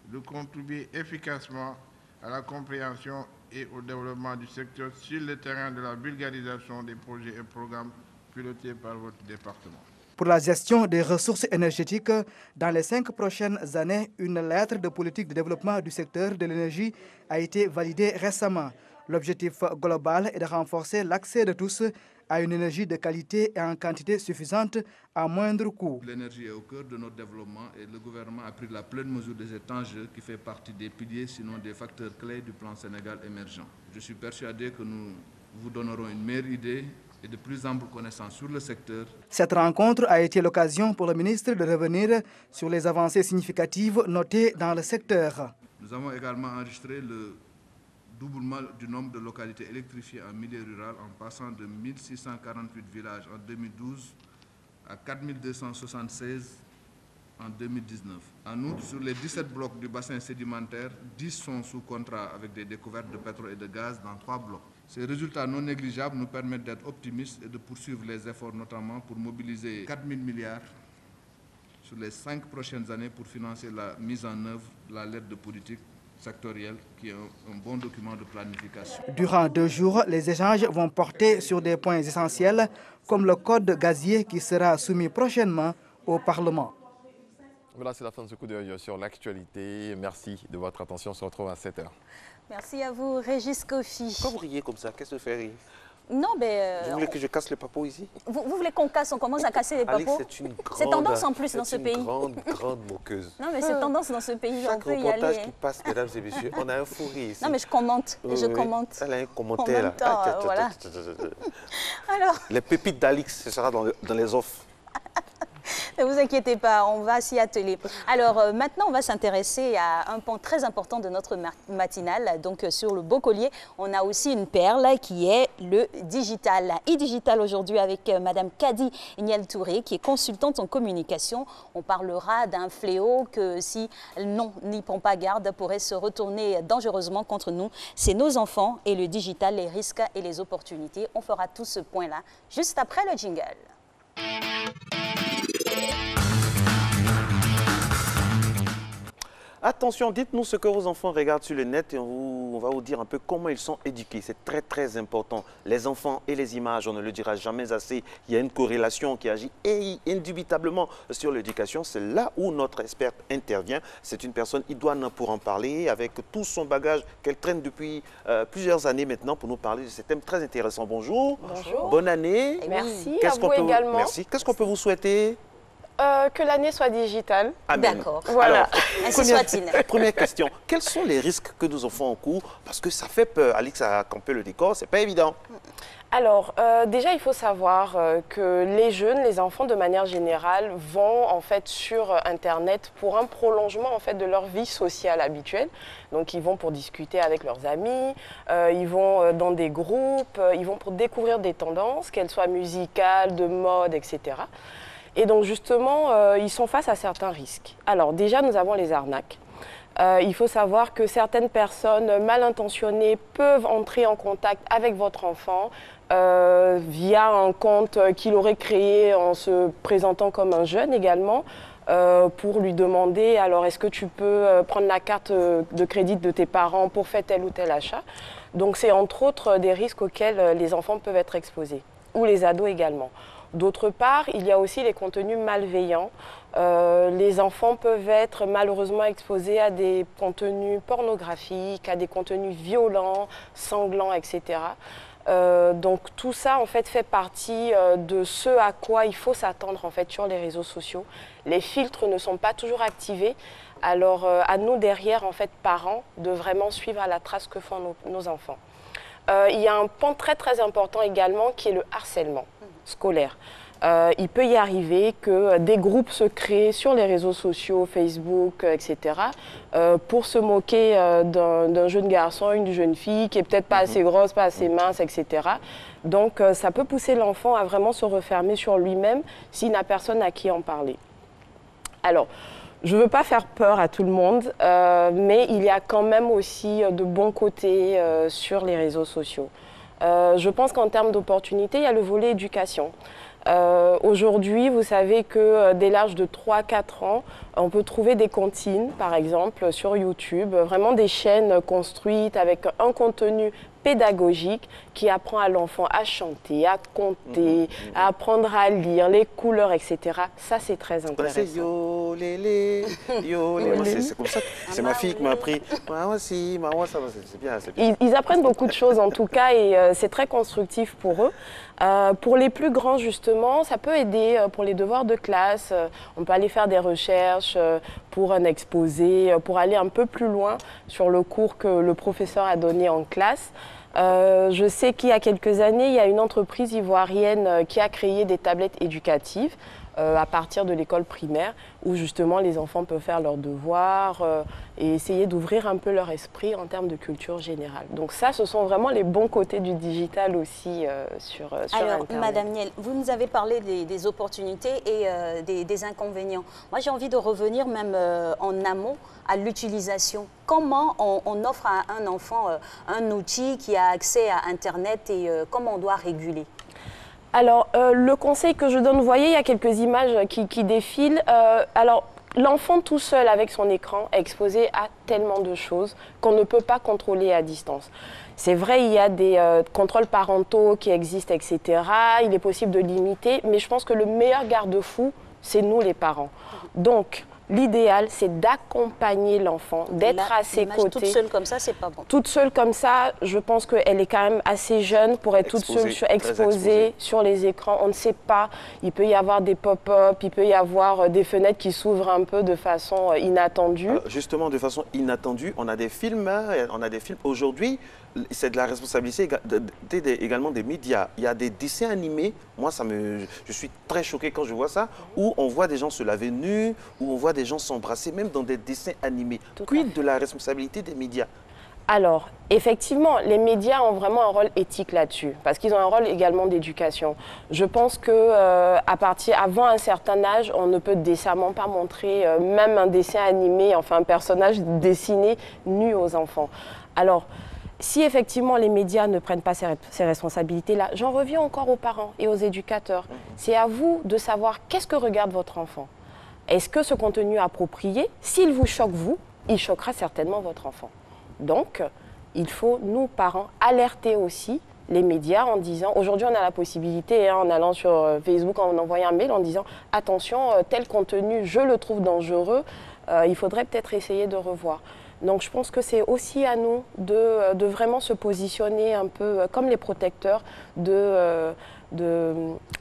de contribuer efficacement à la compréhension et au développement du secteur sur le terrain de la vulgarisation des projets et programmes pilotés par votre département. Pour la gestion des ressources énergétiques, dans les 5 prochaines années, une lettre de politique de développement du secteur de l'énergie a été validée récemment. L'objectif global est de renforcer l'accès de tous à une énergie de qualité et en quantité suffisante à moindre coût. L'énergie est au cœur de notre développement et le gouvernement a pris la pleine mesure de cet enjeu qui fait partie des piliers, sinon des facteurs clés du plan Sénégal émergent. Je suis persuadé que nous vous donnerons une meilleure idée et de plus amples connaissances sur le secteur. Cette rencontre a été l'occasion pour le ministre de revenir sur les avancées significatives notées dans le secteur. Nous avons également enregistré le doublement du nombre de localités électrifiées en milieu rural en passant de 1648 villages en 2012 à 4276 en 2019. En outre, sur les 17 blocs du bassin sédimentaire, 10 sont sous contrat avec des découvertes de pétrole et de gaz dans 3 blocs. Ces résultats non négligeables nous permettent d'être optimistes et de poursuivre les efforts notamment pour mobiliser 4 000 milliards sur les 5 prochaines années pour financer la mise en œuvre de la lettre de politique sectorielle qui est un bon document de planification. Durant 2 jours, les échanges vont porter sur des points essentiels comme le code gazier qui sera soumis prochainement au Parlement. Voilà, c'est la fin de ce coup d'œil sur l'actualité. Merci de votre attention. On se retrouve à 7h. Merci à vous, Régis Kofi. Pourquoi vous riez comme ça? Qu'est-ce que fait rire? Non, mais... Vous voulez que je casse les papos ici? Vous voulez qu'on casse, on commence à casser les papos? C'est une grande... C'est tendance en plus dans ce pays. C'est une grande moqueuse. Non, mais c'est tendance dans ce pays. Chaque on peut y reportage aller. qui passe, mesdames et messieurs, on a un fou rire ici. Non, mais je commente. Je commente. Elle a un commentaire là. Temps, voilà. Alors... Les pépites d'Alix, ce sera dans les offres. Ne vous inquiétez pas, on va s'y atteler. Alors maintenant, on va s'intéresser à un point très important de notre matinale. Donc sur le beau collier, on a aussi une perle qui est le digital. E-digital aujourd'hui avec Madame Kadi Niel Touré, qui est consultante en communication. On parlera d'un fléau que si non, n'y prend pas garde, pourrait se retourner dangereusement contre nous. C'est nos enfants et le digital, les risques et les opportunités. On fera tout ce point-là juste après le jingle. Attention, dites-nous ce que vos enfants regardent sur le net et on va vous dire un peu comment ils sont éduqués. C'est très, très important. Les enfants et les images, on ne le dira jamais assez. Il y a une corrélation qui agit indubitablement sur l'éducation. C'est là où notre experte intervient. C'est une personne idoine pour en parler avec tout son bagage qu'elle traîne depuis plusieurs années maintenant pour nous parler de ce thème très intéressant. Bonjour. Bonjour. Bonne année. Merci, à vous également. Merci. Qu'est-ce qu'on peut vous souhaiter? Que l'année soit digitale. D'accord. Voilà. Ainsi soit-il. Première question. Quels sont les risques que nous enfants encourent? Parce que ça fait peur. Alix a campé le décor, c'est pas évident. Alors, déjà, il faut savoir que les jeunes, les enfants de manière générale, vont en fait sur Internet pour un prolongement en fait de leur vie sociale habituelle. Donc, ils vont pour discuter avec leurs amis, ils vont dans des groupes, ils vont pour découvrir des tendances, qu'elles soient musicales, de mode, etc. Et donc, justement, ils sont face à certains risques. Alors, déjà, nous avons les arnaques. Il faut savoir que certaines personnes mal intentionnées peuvent entrer en contact avec votre enfant via un compte qu'il aurait créé en se présentant comme un jeune également, pour lui demander alors est-ce que tu peux prendre la carte de crédit de tes parents pour faire tel ou tel achat. Donc c'est entre autres des risques auxquels les enfants peuvent être exposés, ou les ados également. D'autre part, il y a aussi les contenus malveillants. Les enfants peuvent être malheureusement exposés à des contenus pornographiques, à des contenus violents, sanglants, etc. Donc tout ça en fait fait partie de ce à quoi il faut s'attendre en fait sur les réseaux sociaux. Les filtres ne sont pas toujours activés, alors à nous derrière en fait parents de vraiment suivre à la trace que font nos enfants. Il y a un point très très important également qui est le harcèlement scolaire. Il peut y arriver que des groupes se créent sur les réseaux sociaux, Facebook, etc., pour se moquer d'un jeune garçon, une jeune fille qui est peut-être pas assez grosse, pas assez mince, etc. Donc ça peut pousser l'enfant à vraiment se refermer sur lui-même s'il n'a personne à qui en parler. Alors, je ne veux pas faire peur à tout le monde, mais il y a quand même aussi de bons côtés sur les réseaux sociaux. Je pense qu'en termes d'opportunités, il y a le volet éducation. Aujourd'hui, vous savez que dès l'âge de 3-4 ans, on peut trouver des comptines, par exemple, sur YouTube, vraiment des chaînes construites avec un contenu pédagogique qui apprend à l'enfant à chanter, à compter, à apprendre à lire, les couleurs, etc. Ça, c'est très intéressant. Yo, lélé, yo, lélé. C'est comme ça. C'est ma fille qui m'a appris. C'est bien, c'est bien. Ils apprennent beaucoup de choses, en tout cas, et c'est très constructif pour eux. Pour les plus grands, justement, ça peut aider pour les devoirs de classe. On peut aller faire des recherches pour un exposé, pour aller un peu plus loin sur le cours que le professeur a donné en classe. Je sais qu'il y a quelques années, il y a une entreprise ivoirienne qui a créé des tablettes éducatives à partir de l'école primaire où justement les enfants peuvent faire leurs devoirs et essayer d'ouvrir un peu leur esprit en termes de culture générale. Donc ça, ce sont vraiment les bons côtés du digital aussi sur Alors, Internet. Madame Niel, vous nous avez parlé des opportunités et des inconvénients. Moi, j'ai envie de revenir même en amont à l'utilisation. Comment on offre à un enfant un outil qui a accès à Internet et comment on doit réguler? Alors, le conseil que je donne, vous voyez, il y a quelques images qui défilent. Alors, l'enfant tout seul avec son écran est exposé à tellement de choses qu'on ne peut pas contrôler à distance. C'est vrai, il y a des contrôles parentaux qui existent, etc. Il est possible de limiter, mais je pense que le meilleur garde-fou, c'est nous les parents. Donc, l'idéal, c'est d'accompagner l'enfant, d'être à ses côtés. Toute seule comme ça, c'est pas bon. Toute seule comme ça, je pense qu'elle est quand même assez jeune pour être toute seule exposée sur les écrans. On ne sait pas, il peut y avoir des pop-up, il peut y avoir des fenêtres qui s'ouvrent un peu de façon inattendue. Alors, justement, de façon inattendue, on a des films, aujourd'hui. C'est de la responsabilité également des médias. Il y a des dessins animés, moi je suis très choqué quand je vois ça, où on voit des gens se laver nus, où on voit des gens s'embrasser, même dans des dessins animés. Quid de la responsabilité des médias? Alors, effectivement, les médias ont vraiment un rôle éthique là-dessus, parce qu'ils ont un rôle également d'éducation. Je pense qu'avant un certain âge, on ne peut décemment pas montrer même un dessin animé, enfin un personnage dessiné nu aux enfants. Alors, si effectivement les médias ne prennent pas ces responsabilités-là, j'en reviens encore aux parents et aux éducateurs. C'est à vous de savoir qu'est-ce que regarde votre enfant. Est-ce que ce contenu est approprié? S'il vous choque, vous, il choquera certainement votre enfant. Donc, il faut, nous, parents, alerter aussi les médias en disant, aujourd'hui on a la possibilité, hein, en allant sur Facebook, en envoyant un mail en disant, attention, tel contenu, je le trouve dangereux, il faudrait peut-être essayer de revoir. Donc je pense que c'est aussi à nous de vraiment se positionner un peu comme les protecteurs de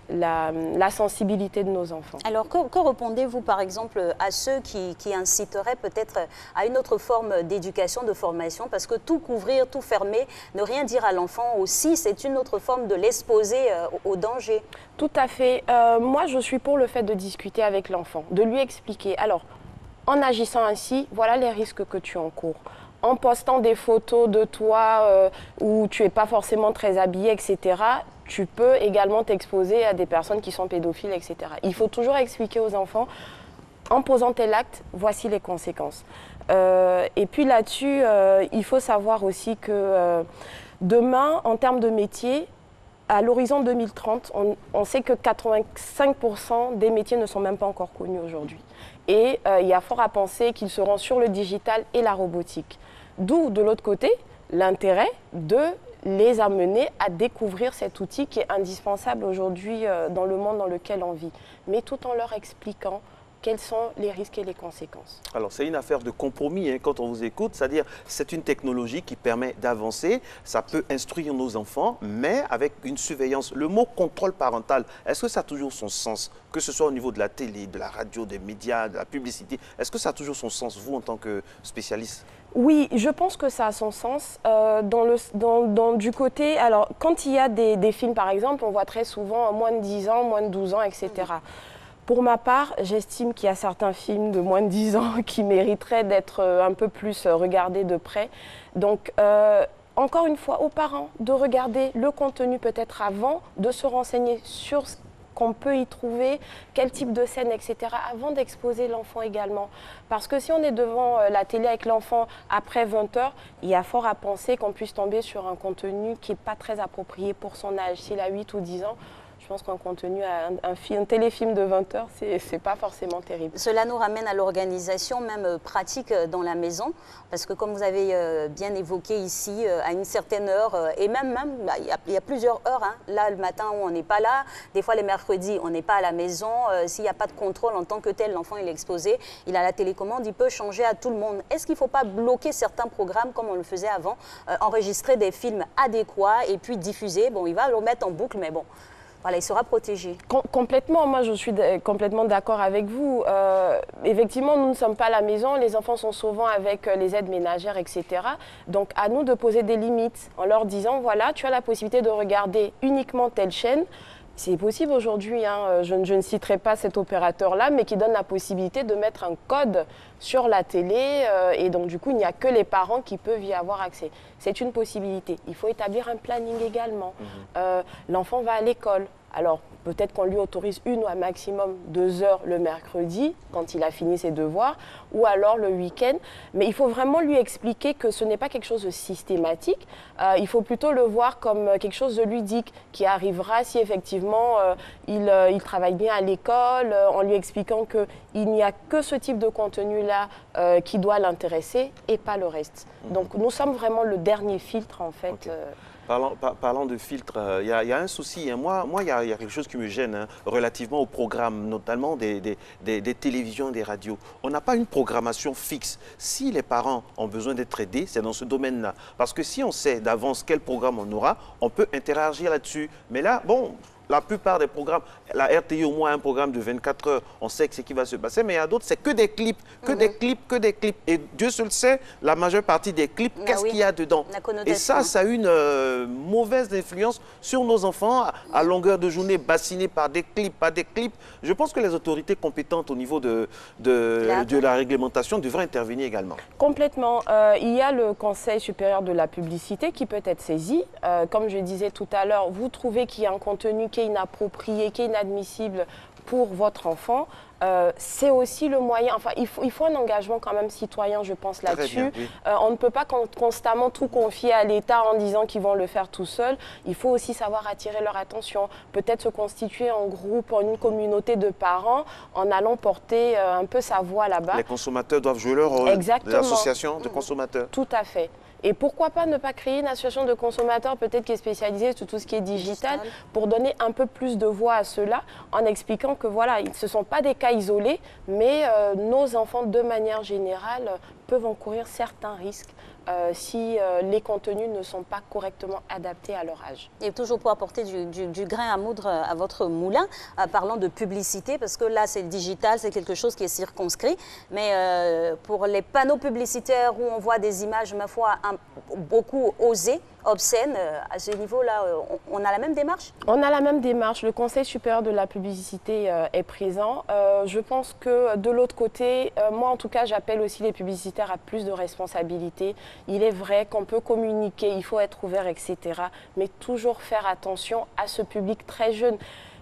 la sensibilité de nos enfants. Alors que répondez-vous par exemple à ceux qui inciteraient peut-être à une autre forme d'éducation, de formation, parce que tout couvrir, tout fermer, ne rien dire à l'enfant aussi, c'est une autre forme de l'exposer au danger. Tout à fait. Moi je suis pour le fait de discuter avec l'enfant, de lui expliquer. Alors, en agissant ainsi, voilà les risques que tu encours. En postant des photos de toi où tu n'es pas forcément très habillé, etc., tu peux également t'exposer à des personnes qui sont pédophiles, etc. Il faut toujours expliquer aux enfants, en posant tel acte, voici les conséquences. Et puis là-dessus, il faut savoir aussi que demain, en termes de métier, à l'horizon 2030, on sait que 85% des métiers ne sont même pas encore connus aujourd'hui. Et il y a fort à penser qu'ils seront sur le digital et la robotique. D'où, de l'autre côté, l'intérêt de les amener à découvrir cet outil qui est indispensable aujourd'hui dans le monde dans lequel on vit, mais tout en leur expliquant quels sont les risques et les conséquences. Alors, c'est une affaire de compromis hein, quand on vous écoute, c'est-à-dire c'est une technologie qui permet d'avancer, ça peut instruire nos enfants, mais avec une surveillance. Le mot contrôle parental, est-ce que ça a toujours son sens? Que ce soit au niveau de la télé, de la radio, des médias, de la publicité, est-ce que ça a toujours son sens, vous, en tant que spécialiste? Oui, je pense que ça a son sens. Du côté, alors, quand il y a des films, par exemple, on voit très souvent moins de 10 ans, moins de 12 ans, etc. Pour ma part, j'estime qu'il y a certains films de moins de 10 ans qui mériteraient d'être un peu plus regardés de près. Donc, encore une fois, aux parents de regarder le contenu peut-être avant, de se renseigner sur ce qu'on peut y trouver, quel type de scène, etc., avant d'exposer l'enfant également. Parce que si on est devant la télé avec l'enfant après 20 h, il y a fort à penser qu'on puisse tomber sur un contenu qui n'est pas très approprié pour son âge. S'il a 8 ou 10 ans, je pense qu'un contenu, un téléfilm de 20 h, c'est pas forcément terrible. Cela nous ramène à l'organisation même pratique dans la maison, parce que comme vous avez bien évoqué ici, à une certaine heure, et même il y a plusieurs heures, hein, là le matin où on n'est pas là, des fois les mercredis on n'est pas à la maison, s'il n'y a pas de contrôle en tant que tel, l'enfant il est exposé, il a la télécommande, il peut changer à tout le monde. Est-ce qu'il ne faut pas bloquer certains programmes comme on le faisait avant, enregistrer des films adéquats et puis diffuser, bon il va le mettre en boucle mais bon. Voilà, il sera protégé. Complètement, moi je suis complètement d'accord avec vous. Effectivement, nous ne sommes pas à la maison, les enfants sont souvent avec les aides ménagères, etc. Donc à nous de poser des limites en leur disant, voilà, tu as la possibilité de regarder uniquement telle chaîne. C'est possible aujourd'hui, hein, je ne citerai pas cet opérateur-là, mais qui donne la possibilité de mettre un code sur la télé et donc du coup, il n'y a que les parents qui peuvent y avoir accès. C'est une possibilité. Il faut établir un planning également. L'enfant va à l'école. Alors, peut-être qu'on lui autorise 1 ou un maximum 2 heures le mercredi, quand il a fini ses devoirs, ou alors le week-end. Mais il faut vraiment lui expliquer que ce n'est pas quelque chose de systématique. Il faut plutôt le voir comme quelque chose de ludique, qui arrivera si effectivement il travaille bien à l'école, en lui expliquant qu'il n'y a que ce type de contenu-là qui doit l'intéresser et pas le reste. Donc, nous sommes vraiment le dernier filtre, en fait. Okay. Parlant de filtre, il y a un souci. Hein. Moi, il y a quelque chose qui me gêne hein, relativement au programme, notamment des télévisions et des radios. On n'a pas une programmation fixe. Si les parents ont besoin d'être aidés, c'est dans ce domaine-là. Parce que si on sait d'avance quel programme on aura, on peut interagir là-dessus. Mais là, bon... La plupart des programmes, la RTI au moins un programme de 24 heures, on sait que c'est ce qui va se passer, mais il y a d'autres, c'est que des clips, que des clips, que des clips. Et Dieu seul sait, la majeure partie des clips, qu'est-ce qu'il y a dedans? Et ça a une mauvaise influence sur nos enfants à longueur de journée, bassinés par des clips, par des clips. Je pense que les autorités compétentes au niveau de la réglementation devraient intervenir également. Complètement. Il y a le Conseil supérieur de la publicité qui peut être saisi. Comme je disais tout à l'heure, vous trouvez qu'il y a un contenu qui est inapproprié, qui est inadmissible pour votre enfant, c'est aussi le moyen, enfin il faut un engagement quand même citoyen, je pense, là-dessus. Oui. On ne peut pas constamment tout confier à l'État en disant qu'ils vont le faire tout seuls. Il faut aussi savoir attirer leur attention, peut-être se constituer en groupe, en une communauté de parents, en allant porter un peu sa voix là-bas. Les consommateurs doivent jouer leur rôle. Exactement. Des associations de consommateurs. Tout à fait. Et pourquoi pas ne pas créer une association de consommateurs peut-être qui est spécialisée sur tout ce qui est digital pour donner un peu plus de voix à cela en expliquant que voilà, ce ne sont pas des cas isolés, mais nos enfants de manière générale peuvent encourir certains risques si les contenus ne sont pas correctement adaptés à leur âge. Et toujours pour apporter du grain à moudre à votre moulin, parlant de publicité, parce que là c'est le digital, c'est quelque chose qui est circonscrit, mais pour les panneaux publicitaires où on voit des images, ma foi, beaucoup osées, obscènes, à ce niveau-là, on a la même démarche? On a la même démarche. Le Conseil supérieur de la publicité est présent. Je pense que de l'autre côté, moi en tout cas, j'appelle aussi les publicitaires à plus de responsabilité. Il est vrai qu'on peut communiquer, il faut être ouvert, etc. Mais toujours faire attention à ce public très jeune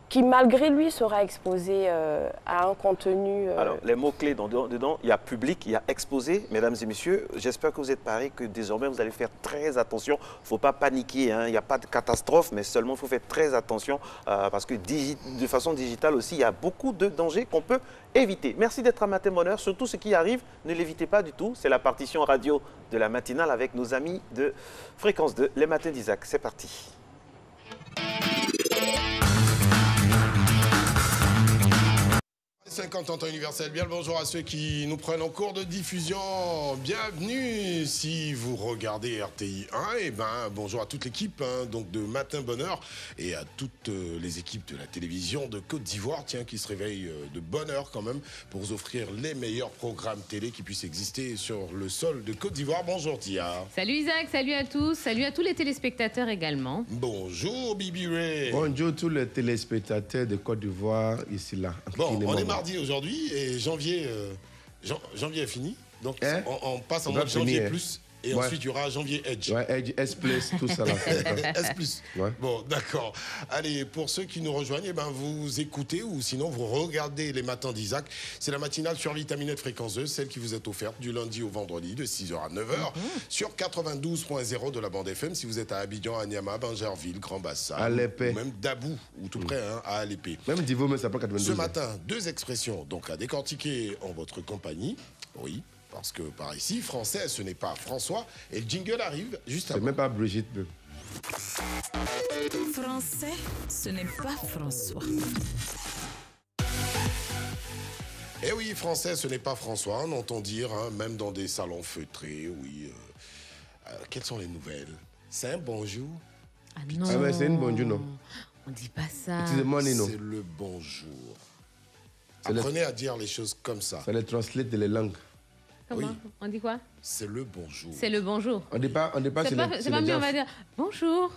qui malgré lui sera exposé à un contenu... Alors, les mots-clés dedans, il y a public, il y a exposé. Mesdames et messieurs, j'espère que vous êtes pareils, que désormais vous allez faire très attention. Il ne faut pas paniquer, hein. Il n'y a pas de catastrophe, mais seulement il faut faire très attention parce que de façon digitale aussi, il y a beaucoup de dangers qu'on peut éviter. Merci d'être à Matin Bonheur. Surtout ce qui arrive, ne l'évitez pas du tout. C'est la partition radio de la matinale avec nos amis de Fréquence 2, les matins d'Isaac. C'est parti. « 50 ans universel », bien le bonjour à ceux qui nous prennent en cours de diffusion. Bienvenue si vous regardez RTI 1, et bonjour à toute l'équipe donc de Matin Bonheur et à toutes les équipes de la télévision de Côte d'Ivoire, qui se réveillent de bonne heure quand même pour vous offrir les meilleurs programmes télé qui puissent exister sur le sol de Côte d'Ivoire. Bonjour Tia. Salut Isaac, salut à tous, salut à tous les téléspectateurs également. Bonjour Bibi Ray. Bonjour tous les téléspectateurs de Côte d'Ivoire ici là. Bon, on est mardi aujourd'hui et janvier est fini. Donc on passe en mode janvier plus et ensuite il y aura janvier Edge. Ouais, Edge, S+, tout ça là. S+. Ouais. Bon, d'accord. Allez, pour ceux qui nous rejoignent, vous écoutez ou sinon vous regardez les matins d'Isaac. C'est la matinale sur Vitaminette Fréquence 2, celle qui vous est offerte du lundi au vendredi de 6h à 9h sur 92.0 de la bande FM si vous êtes à Abidjan, à Niama, Bangerville, Grand Bassam, ou même Dabou ou tout près à Alépé. Même Divo, mais ça peut 92. Ce matin, 2 expressions donc à décortiquer en votre compagnie. Oui. Parce que par ici, français, ce n'est pas François. Et le jingle arrive juste après. C'est même pas Brigitte. Français, ce n'est pas François. Eh oui, français, ce n'est pas François. On entend dire, même dans des salons feutrés, oui. Quelles sont les nouvelles? C'est un bonjour. Ah non. Ah ouais, c'est une bonjour, non? On dit pas ça. C'est le bonjour. Apprenez à dire les choses comme ça. Ça les translate les langues. Comment? Oui. On dit quoi? C'est le bonjour. C'est le bonjour. On dit pas c'est pas mieux, on va dire bonjour.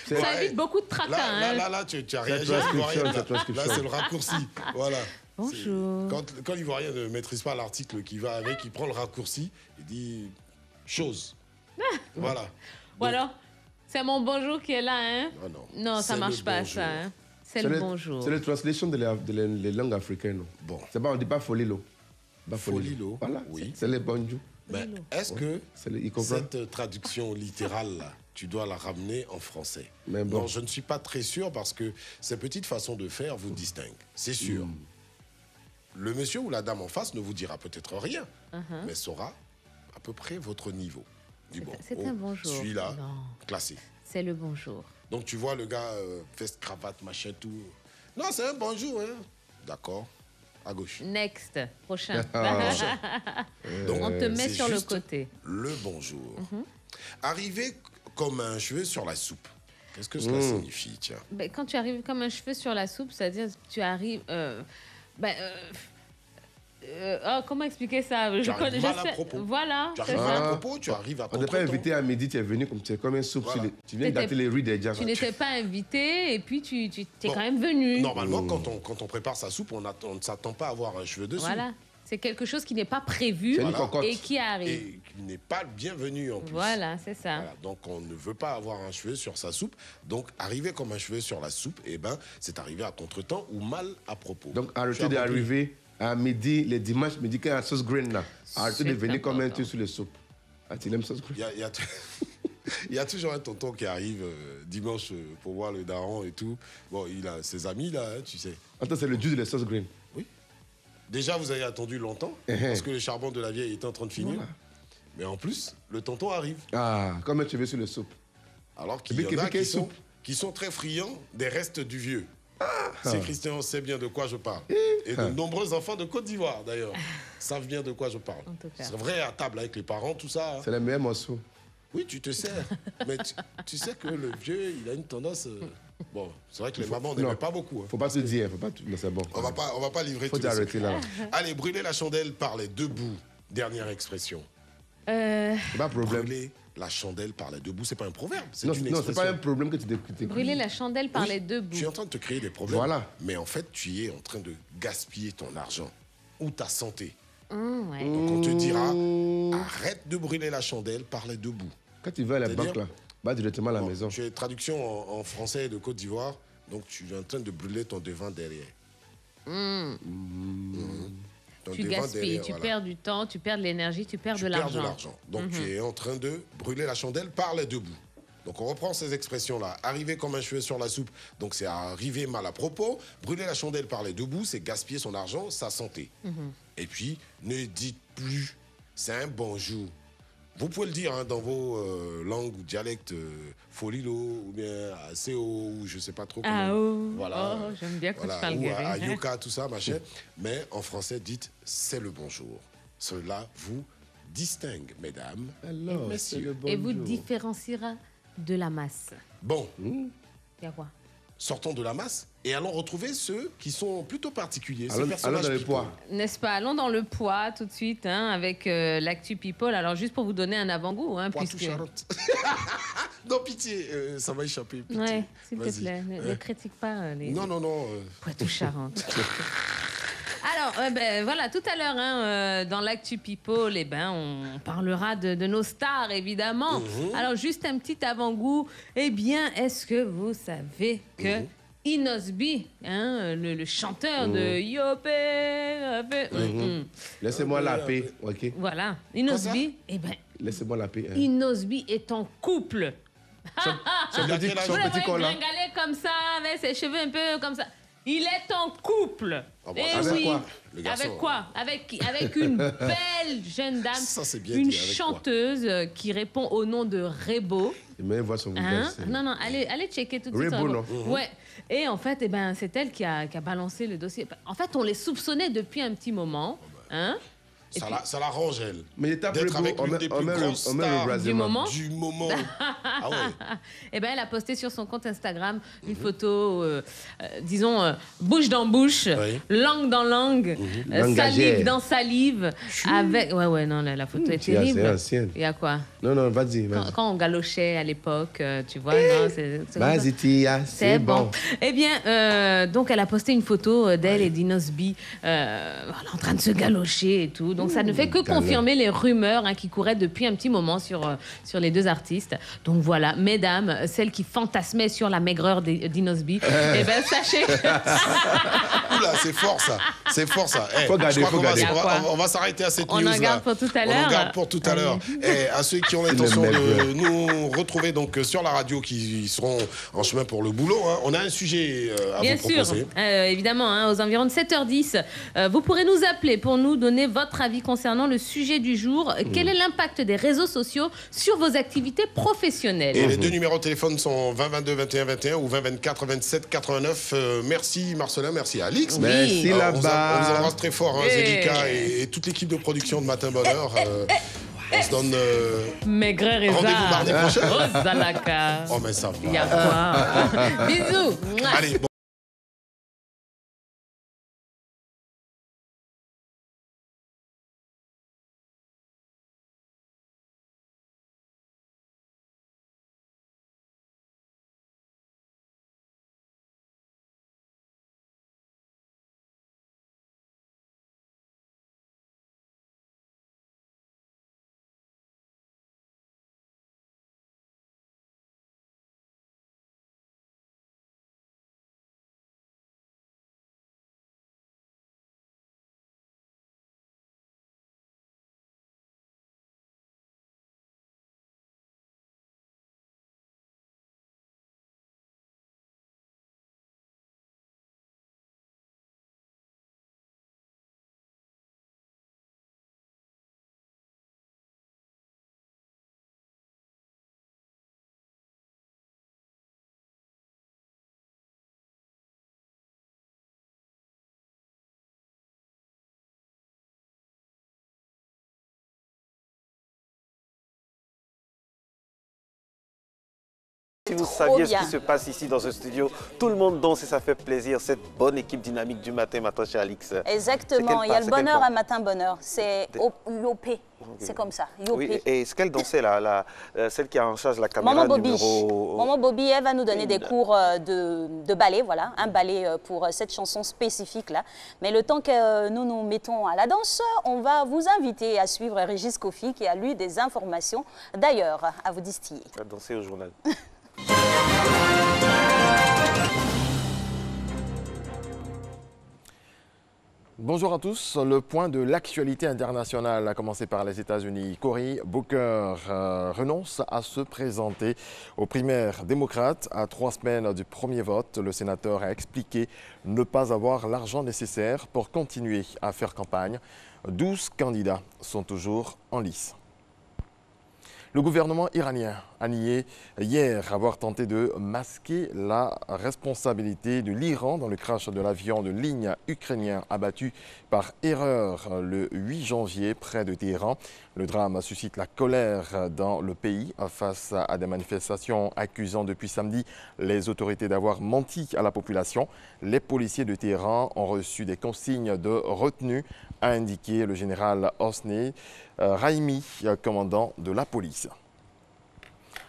Ça évite beaucoup de tracas. Là, tu as réagi à l'Ivoirien. Là, c'est le raccourci. Voilà. Bonjour. Quand l'Ivoirien ne maîtrise pas l'article qui va avec, il prend le raccourci, il dit chose. Voilà. Ou alors, c'est mon bonjour qui est là, hein? Non, ça marche pas, bonjour. ça. Hein? C'est le bonjour. C'est la translation des langues africaines. Bon. C'est pas, on dit pas folilo. Folilo. Voilà, oui. C'est les bonjours. Mais est-ce que cette traduction littérale, là, tu dois la ramener en français? Mais bon. Non, je ne suis pas très sûr parce que ces petites façons de faire vous distinguent. C'est sûr. Le monsieur ou la dame en face ne vous dira peut-être rien, mais saura à peu près votre niveau. C'est un bonjour. Celui-là, classé. C'est le bonjour. Donc tu vois le gars, veste, cravate, machin, tout. Non, c'est un bonjour, hein. D'accord. À gauche. Next. Prochain. Donc, on te met sur le côté. Le bonjour. Arriver comme un cheveu sur la soupe. Qu'est-ce que cela signifie, tiens? Quand tu arrives comme un cheveu sur la soupe, c'est-à-dire que tu arrives... comment expliquer ça? Tu arrives mal à propos. Voilà. Tu arrives mal à propos, tu arrives à on n'est pas invité à midi, tu es venu comme un soupe. Voilà. Tu viens gâter les riz déjà. Tu n'étais pas invité et puis tu es quand même venu. Normalement, quand on prépare sa soupe, on ne s'attend pas à avoir un cheveu dessus. Voilà. C'est quelque chose qui n'est pas prévu et qui arrive. Et il n'est pas le bienvenu en plus. Voilà, c'est ça. Voilà, donc on ne veut pas avoir un cheveu sur sa soupe. Donc arriver comme un cheveu sur la soupe, eh ben, c'est arrivé à contretemps ou mal à propos. Donc arrêtez d'arriver à midi, les dimanches, midi, quand il y a la sauce green là. Arrêtez de venir comme un truc sur les soupes. Ah, tu aimes sauce green? Il y a toujours un tonton qui arrive dimanche pour voir le daron et tout. Bon, il a ses amis là, hein, tu sais. Attends, c'est le jus de la sauce green. Oui. Déjà, vous avez attendu longtemps parce que le charbon de la vieille était en train de finir. Voilà. Mais en plus, le tonton arrive. Ah, comme un cheveu sur le soupe. Alors qu'il y en a qui sont très friands des restes du vieux. Si Christian sait bien de quoi je parle. Et de nombreux enfants de Côte d'Ivoire, d'ailleurs, savent bien de quoi je parle. C'est vrai, à table avec les parents, tout ça. Hein. C'est le meilleur morceau. Oui, tu te sers. Mais tu sais que le vieux, il a une tendance... Bon, c'est vrai que les mamans n'aimaient pas beaucoup. Hein. Faut pas se dire, faut pas... Mais c'est bon. On va pas livrer tout. Faut t'arrêter là. Allez, brûler la chandelle par les deux bouts. Dernière expression. C'est pas un problème. Brûler la chandelle par les deux bouts, c'est pas un proverbe. C'est une expression. Non, c'est pas un problème que tu t'écris. Brûler la chandelle par les deux bouts. Tu es en train de te créer des problèmes. Voilà. Mais en fait, tu es en train de gaspiller ton argent ou ta santé. Ouais. Donc on te dira, arrête de brûler la chandelle par les deux bouts. Quand tu vas à la banque, là, va directement à la maison. Tu es traduction en français de Côte d'Ivoire, donc tu es en train de brûler ton devant derrière. Tu gaspilles, tu perds du temps, tu perds de l'énergie, tu perds de l'argent. Donc tu es en train de brûler la chandelle par les deux bouts. Donc on reprend ces expressions-là. Arriver comme un cheveu sur la soupe, donc c'est arriver mal à propos. Brûler la chandelle par les deux bouts, c'est gaspiller son argent, sa santé. Et puis, ne dites plus, c'est un bonjour. Vous pouvez le dire hein, dans vos langues ou dialectes, Folilo ou bien CO ou je ne sais pas trop comment. Voilà. Oh, j'aime bien quand tu parles guéri. Ayoka, tout ça, machin. Mais en français, dites c'est le bonjour. Cela vous distingue, mesdames et messieurs. Et vous différenciera de la masse. Bon. Il y a quoi? Sortons de la masse et allons retrouver ceux qui sont plutôt particuliers. Allons dans le poids. N'est-ce pas? Allons dans le poids tout de suite hein, avec l'actu people. Alors juste pour vous donner un avant-goût. Hein, puisque... Non, pitié, ça va échapper. Ouais, s'il te plaît, ne critique pas les... Non. Poitou-Charentes. Alors, voilà, tout à l'heure, hein, dans l'actu people, on parlera de nos stars, évidemment. Alors, juste un petit avant-goût. Eh bien, est-ce que vous savez que Inosby, hein, le chanteur de Yopé... Laissez-moi la paix, ok. Voilà, Inosby, laissez-moi la paix. Inosby est en couple. Son petit col là. Comme ça, avec ses cheveux un peu comme ça. Il est en couple. Avec quoi? Avec quoi? Avec une belle jeune dame, une chanteuse qui répond au nom de Rebo. Mais voit son visage. Non, allez checker tout de suite. Rebo, non? Ouais. Et en fait, c'est elle qui a balancé le dossier. En fait, on les soupçonnait depuis un petit moment. Hein? Ça l'arrange, elle. Mais d'être avec l'une des plus grosses stars du moment. Ah ouais. Elle a posté sur son compte Instagram une photo, disons, bouche dans bouche, langue dans langue, salive dans salive. Avec... Ouais, non, la photo est terrible. C'est ancienne. Il y a quoi? Non, vas-y. Quand on galochait à l'époque, tu vois, non, c'est... Vas-y, Tia, c'est bon. Eh bien, donc elle a posté une photo d'elle et d'Inosby en train de se galocher et tout. Donc ça ne fait que confirmer les rumeurs qui couraient depuis un petit moment sur les deux artistes. Donc voilà, mesdames, celles qui fantasmaient sur la maigreur d'Inosby, sachez que... Oula, c'est fort ça. C'est fort ça. Faut garder. On va s'arrêter à cette news là. On en garde pour tout à l'heure. On en garde pour tout à l'heure. Et à ceux qui ont l'intention de nous retrouver donc sur la radio, qui seront en chemin pour le boulot, hein, on a un sujet à vous proposer. Bien sûr, évidemment, aux environs de 7h10, vous pourrez nous appeler pour nous donner votre avis concernant le sujet du jour. Quel est l'impact des réseaux sociaux sur vos activités professionnelles? Et les deux numéros de téléphone sont 20 22 21 21 ou 20 24 27 89. Merci Marcelin, merci Alix. Merci là-bas. On vous embrasse très fort, hein, Zélika et toute l'équipe de production de Matin Bonheur. On se donne rendez-vous mardi prochain. Rosalaka. Oh mais ça va. Il y a quoi? Bisous. Allez, bon. si vous Trop saviez bien. ce qui se passe ici dans ce studio, tout le monde danse et ça fait plaisir. Cette bonne équipe dynamique du matin, ma cher Alix. Exactement, il y a le bonheur à matin bonheur. C'est IOP, c'est comme ça, IOP. Oui, et ce qu'elle dansait, celle qui a en charge la caméra Maman Bobby. numéro... Maman Bobby, elle va nous donner des cours de ballet, voilà, un ballet pour cette chanson spécifique-là. Mais le temps que nous nous mettons à la danse, on va vous inviter à suivre Régis Kofi qui a lu des informations d'ailleurs à vous distiller. Elle va danser au journal. Bonjour à tous. Le point de l'actualité internationale a commencé par les États-Unis. Cory Booker renonce à se présenter aux primaires démocrates. À 3 semaines du premier vote, le sénateur a expliqué ne pas avoir l'argent nécessaire pour continuer à faire campagne. 12 candidats sont toujours en lice. Le gouvernement iranien a nié hier avoir tenté de masquer la responsabilité de l'Iran dans le crash de l'avion de ligne ukrainien abattu par erreur le 8 janvier près de Téhéran. Le drame suscite la colère dans le pays face à des manifestations accusant depuis samedi les autorités d'avoir menti à la population. Les policiers de Téhéran ont reçu des consignes de retenue, a indiqué le général Hosni Raimi, commandant de la police.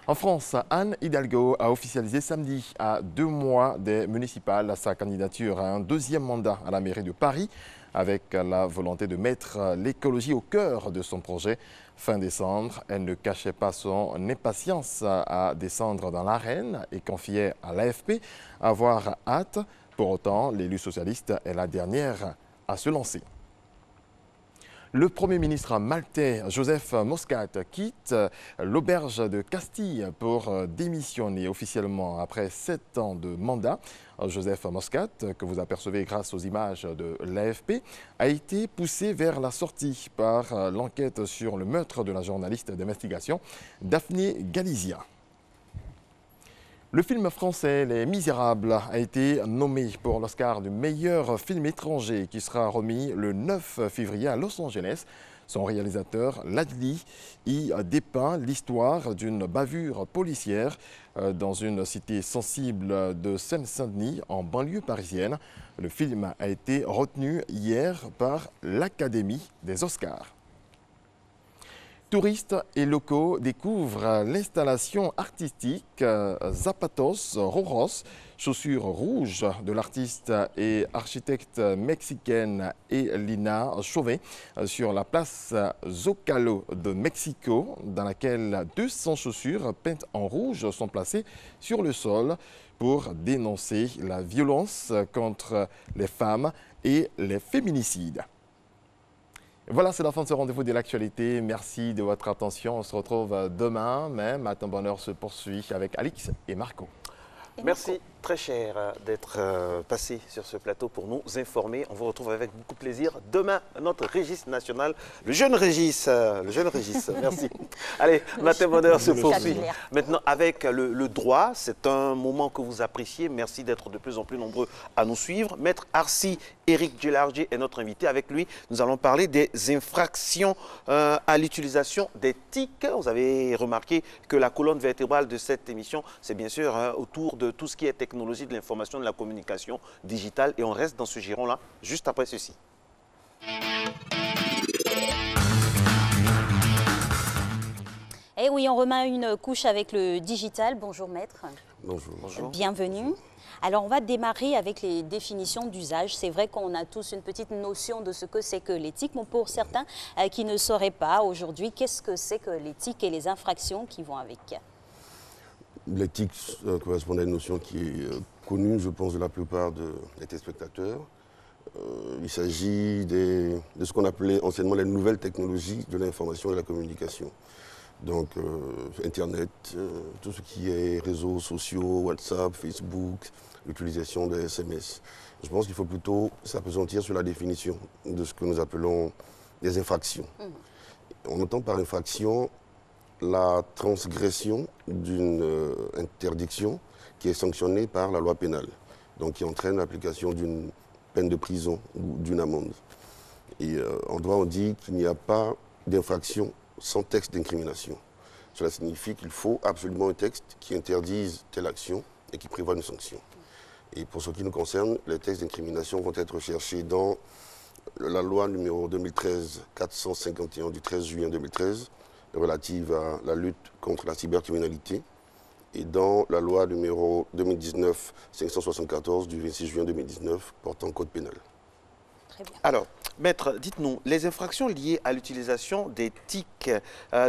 En France, Anne Hidalgo a officialisé samedi, à 2 mois des municipales, sa candidature à un 2e mandat à la mairie de Paris, avec la volonté de mettre l'écologie au cœur de son projet. Fin décembre, elle ne cachait pas son impatience à descendre dans l'arène et confiait à l'AFP avoir hâte. Pour autant, l'élu socialiste est la dernière à se lancer. Le Premier ministre maltais Joseph Muscat quitte l'auberge de Castille pour démissionner officiellement après 7 ans de mandat. Joseph Muscat, que vous apercevez grâce aux images de l'AFP, a été poussé vers la sortie par l'enquête sur le meurtre de la journaliste d'investigation Daphné Galizia. Le film français Les Misérables a été nommé pour l'Oscar du meilleur film étranger qui sera remis le 9 février à Los Angeles. Son réalisateur, Ladli, y dépeint l'histoire d'une bavure policière dans une cité sensible de Seine-Saint-Denis, en banlieue parisienne. Le film a été retenu hier par l'Académie des Oscars. Touristes et locaux découvrent l'installation artistique Zapatos Roros, chaussures rouges de l'artiste et architecte mexicaine Elina Chauvet sur la place Zócalo de Mexico, dans laquelle 200 chaussures peintes en rouge sont placées sur le sol pour dénoncer la violence contre les femmes et les féminicides. Voilà, c'est la fin de ce rendez-vous de l'actualité. Merci de votre attention. On se retrouve demain, mais Matin Bonheur se poursuit avec Alix et Marco. Merci très cher d'être passé sur ce plateau pour nous informer. On vous retrouve avec beaucoup de plaisir demain, notre Régis national, le jeune Régis. Merci. Allez, Matin Bonheur se poursuit. Maintenant, avec le droit, c'est un moment que vous appréciez. Merci d'être de plus en plus nombreux à nous suivre. Maître Arsi Éric Djelargé est notre invité. Avec lui, nous allons parler des infractions à l'utilisation des TIC. Vous avez remarqué que la colonne vertébrale de cette émission, c'est bien sûr autour de tout ce qui est technologie de l'information, de la communication digitale. Et on reste dans ce giron-là, juste après ceci. Et oui, on remet une couche avec le digital. Bonjour maître. Bonjour. Bienvenue. Alors on va démarrer avec les définitions d'usage. C'est vrai qu'on a tous une petite notion de ce que c'est que l'éthique, mais pour certains qui ne sauraient pas aujourd'hui, qu'est-ce que c'est que l'éthique et les infractions qui vont avec? L'éthique correspond à une notion qui est connue, je pense, de la plupart des téléspectateurs. Il s'agit de ce qu'on appelait anciennement les nouvelles technologies de l'information et de la communication. Donc, Internet, tout ce qui est réseaux sociaux, WhatsApp, Facebook, l'utilisation des SMS. Je pense qu'il faut plutôt s'appesantir sur la définition de ce que nous appelons des infractions. On entend par infraction la transgression d'une interdiction qui est sanctionnée par la loi pénale, donc qui entraîne l'application d'une peine de prison ou d'une amende. Et en droit, on dit qu'il n'y a pas d'infraction sans texte d'incrimination. Cela signifie qu'il faut absolument un texte qui interdise telle action et qui prévoit une sanction. Et pour ce qui nous concerne, les textes d'incrimination vont être recherchés dans la loi numéro 2013-451 du 13 juin 2013 relative à la lutte contre la cybercriminalité et dans la loi numéro 2019-574 du 26 juin 2019 portant code pénal. Très bien. Alors, maître, dites-nous, les infractions liées à l'utilisation des TIC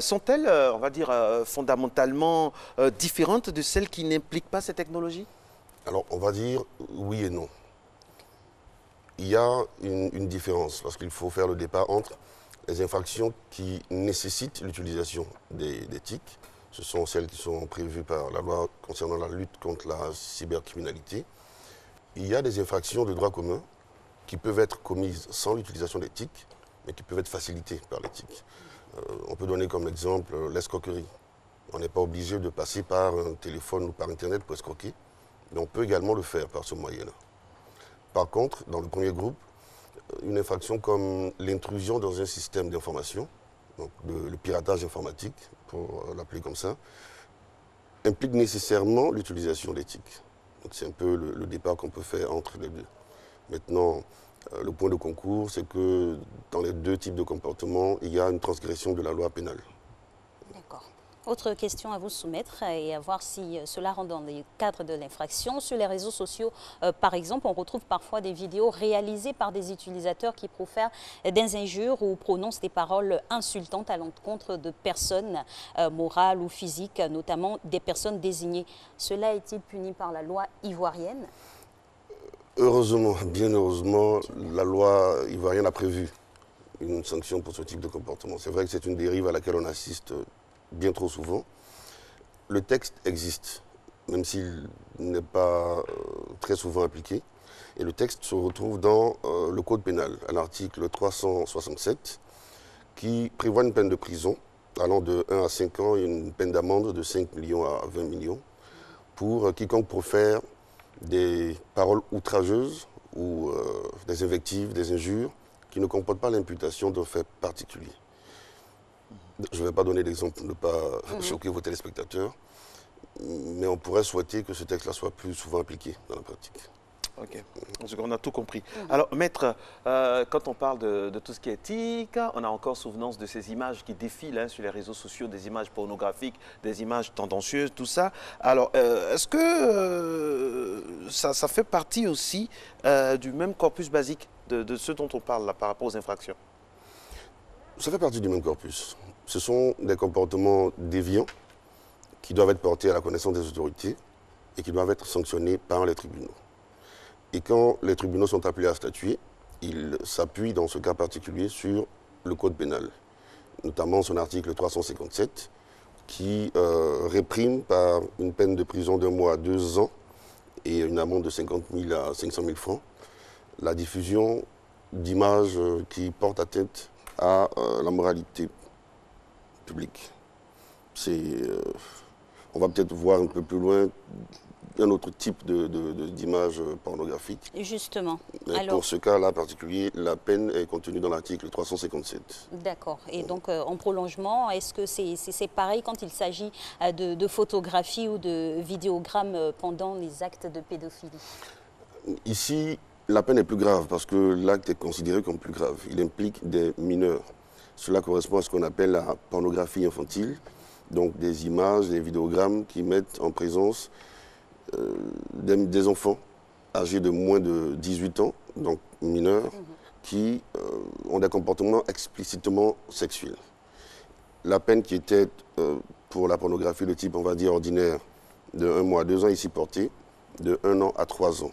sont-elles, on va dire, fondamentalement différentes de celles qui n'impliquent pas ces technologies? Alors, on va dire oui et non. Il y a une différence parce qu'il faut faire le départ entre les infractions qui nécessitent l'utilisation des TIC. Ce sont celles qui sont prévues par la loi concernant la lutte contre la cybercriminalité. Il y a des infractions de droit commun qui peuvent être commises sans l'utilisation des TIC, mais qui peuvent être facilitées par les TIC. On peut donner comme exemple l'escroquerie. On n'est pas obligé de passer par un téléphone ou par Internet pour escroquer, mais on peut également le faire par ce moyen-là. Par contre, dans le premier groupe, une infraction comme l'intrusion dans un système d'information, donc le piratage informatique, pour l'appeler comme ça, implique nécessairement l'utilisation d'éthique. Donc c'est un peu le départ qu'on peut faire entre les deux. Maintenant, le point de concours, c'est que dans les deux types de comportements, il y a une transgression de la loi pénale. D'accord. Autre question à vous soumettre et à voir si cela rentre dans le cadre de l'infraction. Sur les réseaux sociaux, par exemple, on retrouve parfois des vidéos réalisées par des utilisateurs qui profèrent des injures ou prononcent des paroles insultantes à l'encontre de personnes morales ou physiques, notamment des personnes désignées. Cela est-il puni par la loi ivoirienne? Heureusement, bien heureusement, la loi ivoirienne a prévu une sanction pour ce type de comportement. C'est vrai que c'est une dérive à laquelle on assiste bien trop souvent. Le texte existe, même s'il n'est pas très souvent appliqué. Et le texte se retrouve dans le code pénal, à l'article 367, qui prévoit une peine de prison allant de 1 à 5 ans et une peine d'amende de 5 millions à 20 millions pour quiconque profère des paroles outrageuses ou des invectives, des injures qui ne comportent pas l'imputation d'un fait particulier. Je ne vais pas donner d'exemple pour ne pas choquer vos téléspectateurs, mais on pourrait souhaiter que ce texte-là soit plus souvent appliqué dans la pratique. Ok, on a tout compris. Alors, maître, quand on parle de tout ce qui est éthique, on a encore souvenance de ces images qui défilent sur les réseaux sociaux, des images pornographiques, des images tendancieuses, tout ça. Alors, est-ce que ça fait partie aussi du même corpus basique de ce dont on parle là, par rapport aux infractions? Ça fait partie du même corpus. Ce sont des comportements déviants qui doivent être portés à la connaissance des autorités et qui doivent être sanctionnés par les tribunaux. Et quand les tribunaux sont appelés à statuer, ils s'appuient dans ce cas particulier sur le code pénal, notamment son article 357, qui réprime par une peine de prison d'1 mois à 2 ans et une amende de 50 000 à 500 000 francs, la diffusion d'images qui portent atteinte à la moralité publique. On va peut-être voir un peu plus loin un autre type d'image pornographique. Justement. Alors, pour ce cas-là particulier, la peine est contenue dans l'article 357. D'accord. Et donc, en prolongement, est-ce que c'est pareil quand il s'agit de photographies ou de vidéogrammes pendant les actes de pédophilie? Ici, la peine est plus grave parce que l'acte est considéré comme plus grave. Il implique des mineurs. Cela correspond à ce qu'on appelle la pornographie infantile, donc des images, des vidéogrammes qui mettent en présence des enfants âgés de moins de 18 ans, donc mineurs, qui ont des comportements explicitement sexuels. La peine qui était pour la pornographie de type, on va dire, ordinaire, de 1 mois à 2 ans, ici portée, de 1 an à 3 ans.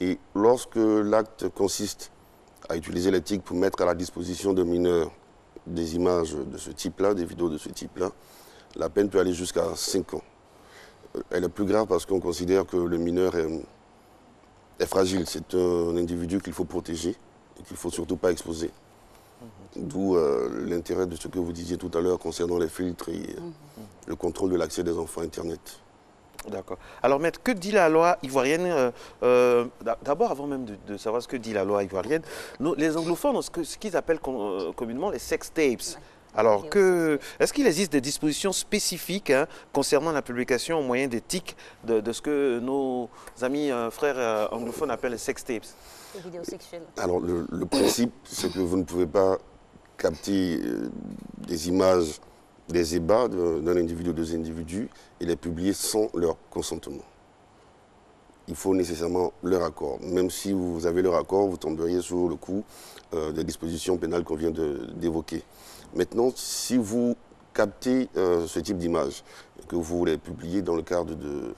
Et lorsque l'acte consiste à utiliser l'éthique pour mettre à la disposition de mineurs des images de ce type-là, des vidéos de ce type-là, la peine peut aller jusqu'à 5 ans. Elle est plus grave parce qu'on considère que le mineur est fragile. C'est un individu qu'il faut protéger et qu'il ne faut surtout pas exposer. D'où l'intérêt de ce que vous disiez tout à l'heure concernant les filtres et le contrôle de l'accès des enfants à Internet. D'accord. Alors, maître, que dit la loi ivoirienne? D'abord, avant même de savoir ce que dit la loi ivoirienne, les anglophones ont ce qu'ils appellent communément les sex tapes. Alors, est-ce qu'il existe des dispositions spécifiques concernant la publication au moyen des TIC de ce que nos amis frères anglophones appellent les sex tapes? Les vidéos sexuelles. Alors, le principe, c'est que vous ne pouvez pas capter des images, des ébats d'un individu ou deux individus et les publier sans leur consentement. Il faut nécessairement leur accord. Même si vous avez leur accord, vous tomberiez sur le coup des dispositions pénales qu'on vient d'évoquer. Maintenant, si vous captez ce type d'image et que vous les publiez dans le cadre de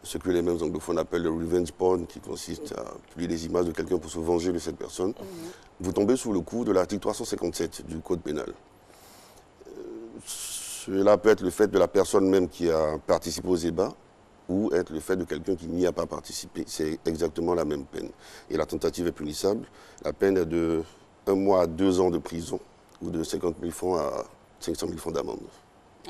ce que les mêmes anglophones appellent le revenge porn, qui consiste à publier des images de quelqu'un pour se venger de cette personne, vous tombez sous le coup de l'article 357 du Code pénal. Cela peut être le fait de la personne même qui a participé aux ébats ou être le fait de quelqu'un qui n'y a pas participé. C'est exactement la même peine. Et la tentative est punissable. La peine est de 1 mois à 2 ans de prison ou de 50 000 francs à 500 000 francs d'amende.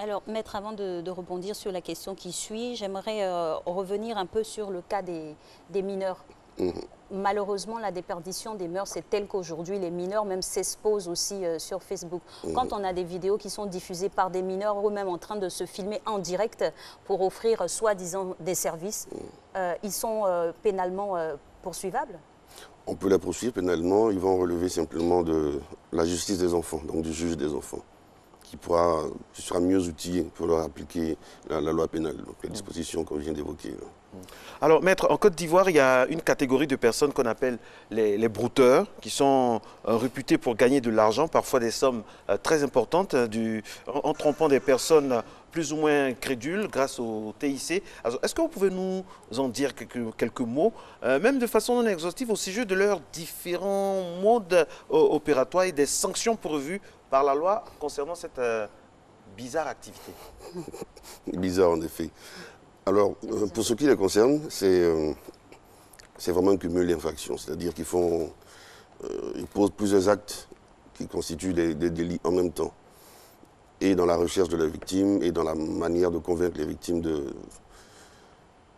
Alors, Maître, avant de rebondir sur la question qui suit, j'aimerais revenir un peu sur le cas des mineurs. Malheureusement, la déperdition des mœurs est telle qu'aujourd'hui, les mineurs même s'exposent aussi sur Facebook. Quand on a des vidéos qui sont diffusées par des mineurs, eux-mêmes en train de se filmer en direct pour offrir soi-disant des services, ils sont pénalement poursuivables? On peut les poursuivre pénalement, ils vont relever simplement de la justice des enfants, donc du juge des enfants, qui sera mieux outillé pour leur appliquer la loi pénale, donc les dispositions qu'on vient d'évoquer. Alors, Maître, en Côte d'Ivoire, il y a une catégorie de personnes qu'on appelle les brouteurs, qui sont réputés pour gagner de l'argent, parfois des sommes très importantes, en trompant des personnes plus ou moins crédules grâce au TIC. Est-ce que vous pouvez nous en dire quelques mots, même de façon non exhaustive, au sujet de leurs différents modes opératoires et des sanctions prévues par la loi concernant cette bizarre activité? Bizarre, en effet. Alors, pour ce qui les concerne, c'est vraiment un cumul d'infractions. C'est-à-dire qu'ils posent plusieurs actes qui constituent des délits en même temps. Et dans la recherche de la victime et dans la manière de convaincre les victimes de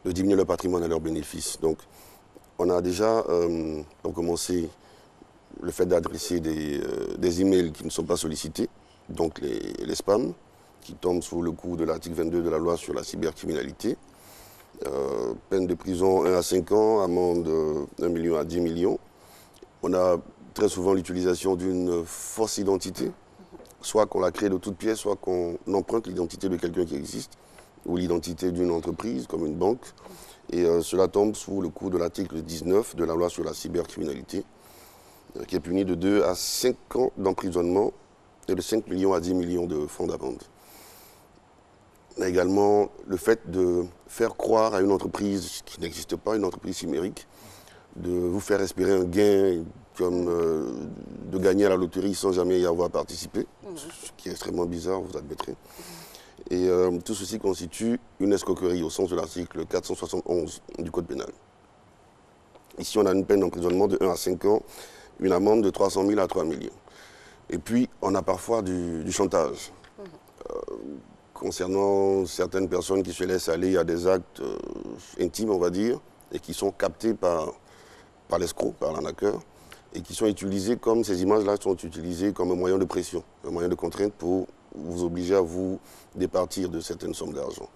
diminuer leur patrimoine à leur bénéfice. Donc, on a déjà commencé le fait d'adresser des emails qui ne sont pas sollicités, donc les spams, qui tombent sous le coup de l'article 22 de la loi sur la cybercriminalité. Peine de prison 1 à 5 ans, amende 1 million à 10 millions. On a très souvent l'utilisation d'une fausse identité, soit qu'on la crée de toutes pièces, soit qu'on emprunte l'identité de quelqu'un qui existe, ou l'identité d'une entreprise, comme une banque. Et cela tombe sous le coup de l'article 19 de la loi sur la cybercriminalité, qui est puni de 2 à 5 ans d'emprisonnement et de 5 millions à 10 millions de francs d'amende. On a également le fait de faire croire à une entreprise qui n'existe pas, une entreprise chimérique, de vous faire espérer un gain comme de gagner à la loterie sans jamais y avoir participé, ce qui est extrêmement bizarre, vous admettrez. Et tout ceci constitue une escroquerie au sens de l'article 471 du Code pénal. Ici, on a une peine d'emprisonnement de 1 à 5 ans, une amende de 300 000 à 3 millions. Et puis, on a parfois du chantage. Concernant certaines personnes qui se laissent aller à des actes intimes, on va dire, et qui sont captés par l'escroc, par l'arnaqueur, et qui sont utilisés comme, ces images-là sont utilisées comme un moyen de pression, un moyen de contrainte pour vous obliger à vous départir de certaines sommes d'argent.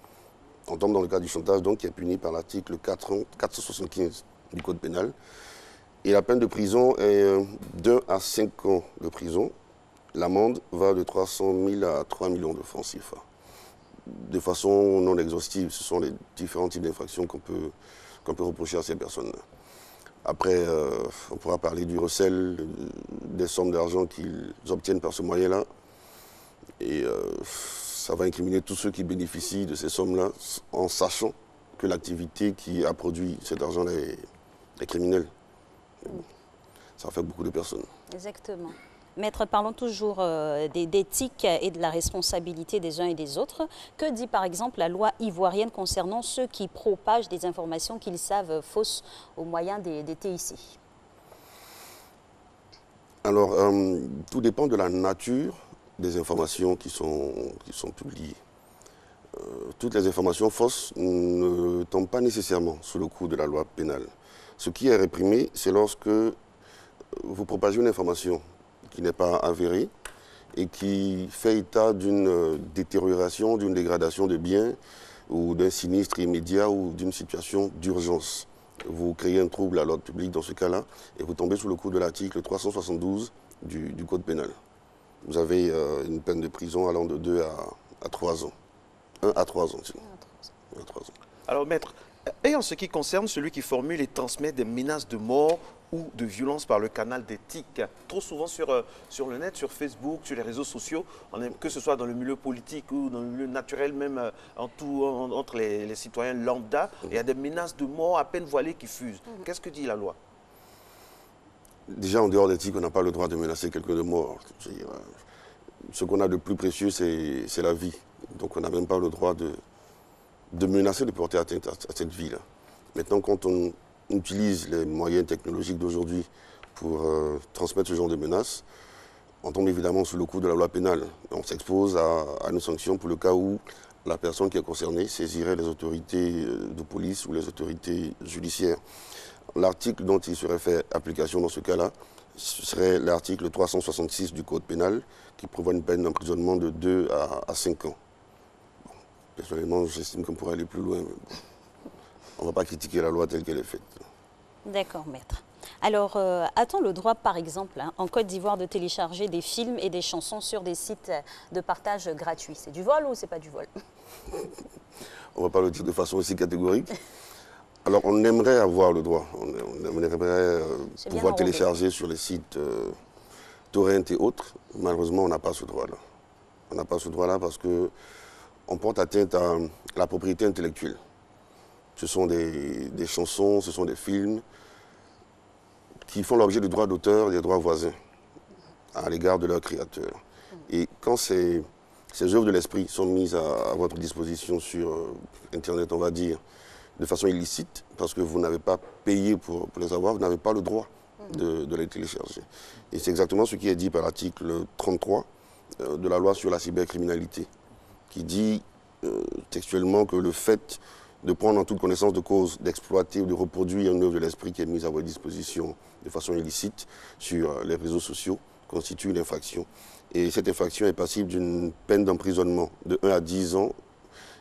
On tombe dans le cas du chantage, donc, qui est puni par l'article 475 du Code pénal. Et la peine de prison est d'1 à 5 ans de prison. L'amende va de 300 000 à 3 millions de francs CFA. De façon non exhaustive, ce sont les différents types d'infractions qu'on peut reprocher à ces personnes-là. Après, on pourra parler du recel, des sommes d'argent qu'ils obtiennent par ce moyen-là. Et ça va incriminer tous ceux qui bénéficient de ces sommes-là en sachant que l'activité qui a produit cet argent-là est criminelle. Ça affecte beaucoup de personnes. Exactement. Maître, parlons toujours d'éthique et de la responsabilité des uns et des autres. Que dit par exemple la loi ivoirienne concernant ceux qui propagent des informations qu'ils savent fausses au moyen des TIC? Alors, tout dépend de la nature des informations qui sont publiées. Toutes les informations fausses ne tombent pas nécessairement sous le coup de la loi pénale. Ce qui est réprimé, c'est lorsque vous propagez une information qui n'est pas avérée et qui fait état d'une détérioration, d'une dégradation de biens ou d'un sinistre immédiat ou d'une situation d'urgence. Vous créez un trouble à l'ordre public dans ce cas-là et vous tombez sous le coup de l'article 372 du Code pénal. Vous avez une peine de prison allant de 2 à 3 ans. 1 à 3 ans. 1 à 3 ans. Alors, maître, et en ce qui concerne celui qui formule et transmet des menaces de mort ou de violence par le canal des TIC, trop souvent sur le net, sur Facebook, sur les réseaux sociaux, que ce soit dans le milieu politique ou dans le milieu naturel, même entre les citoyens lambda, il y a des menaces de mort à peine voilées qui fusent. Qu'est-ce que dit la loi? Déjà, en dehors des TIC, on n'a pas le droit de menacer quelqu'un de mort. Ce qu'on a de plus précieux, c'est la vie. Donc on n'a même pas le droit de menacer, de porter atteinte à cette vie-là. Maintenant, quand on utilise les moyens technologiques d'aujourd'hui pour transmettre ce genre de menaces, on tombe évidemment sous le coup de la loi pénale. On s'expose à une sanction pour le cas où la personne qui est concernée saisirait les autorités de police ou les autorités judiciaires. L'article dont il serait fait application dans ce cas-là, ce serait l'article 366 du Code pénal qui prévoit une peine d'emprisonnement de 2 à 5 ans. Bon, personnellement, j'estime qu'on pourrait aller plus loin. Mais bon. On ne va pas critiquer la loi telle qu'elle est faite. D'accord, maître. Alors, a-t-on le droit, par exemple, en Côte d'Ivoire, de télécharger des films et des chansons sur des sites de partage gratuits? C'est du vol ou c'est pas du vol? On ne va pas le dire de façon aussi catégorique. Alors, on aimerait avoir le droit. On aimerait pouvoir télécharger sur les sites Torrent et autres. Malheureusement, on n'a pas ce droit-là. On n'a pas ce droit-là parce qu'on porte atteinte à la propriété intellectuelle. Ce sont des chansons, ce sont des films qui font l'objet de droits d'auteur et des droits voisins à l'égard de leurs créateurs. Et quand ces œuvres de l'esprit sont mises à votre disposition sur Internet, on va dire, de façon illicite, parce que vous n'avez pas payé pour les avoir, vous n'avez pas le droit de les télécharger. Et c'est exactement ce qui est dit par l'article 33 de la loi sur la cybercriminalité, qui dit textuellement que le fait de prendre en toute connaissance de cause, d'exploiter ou de reproduire une œuvre de l'esprit qui est mise à votre disposition de façon illicite sur les réseaux sociaux constitue une infraction. Et cette infraction est passible d'une peine d'emprisonnement de 1 à 10 ans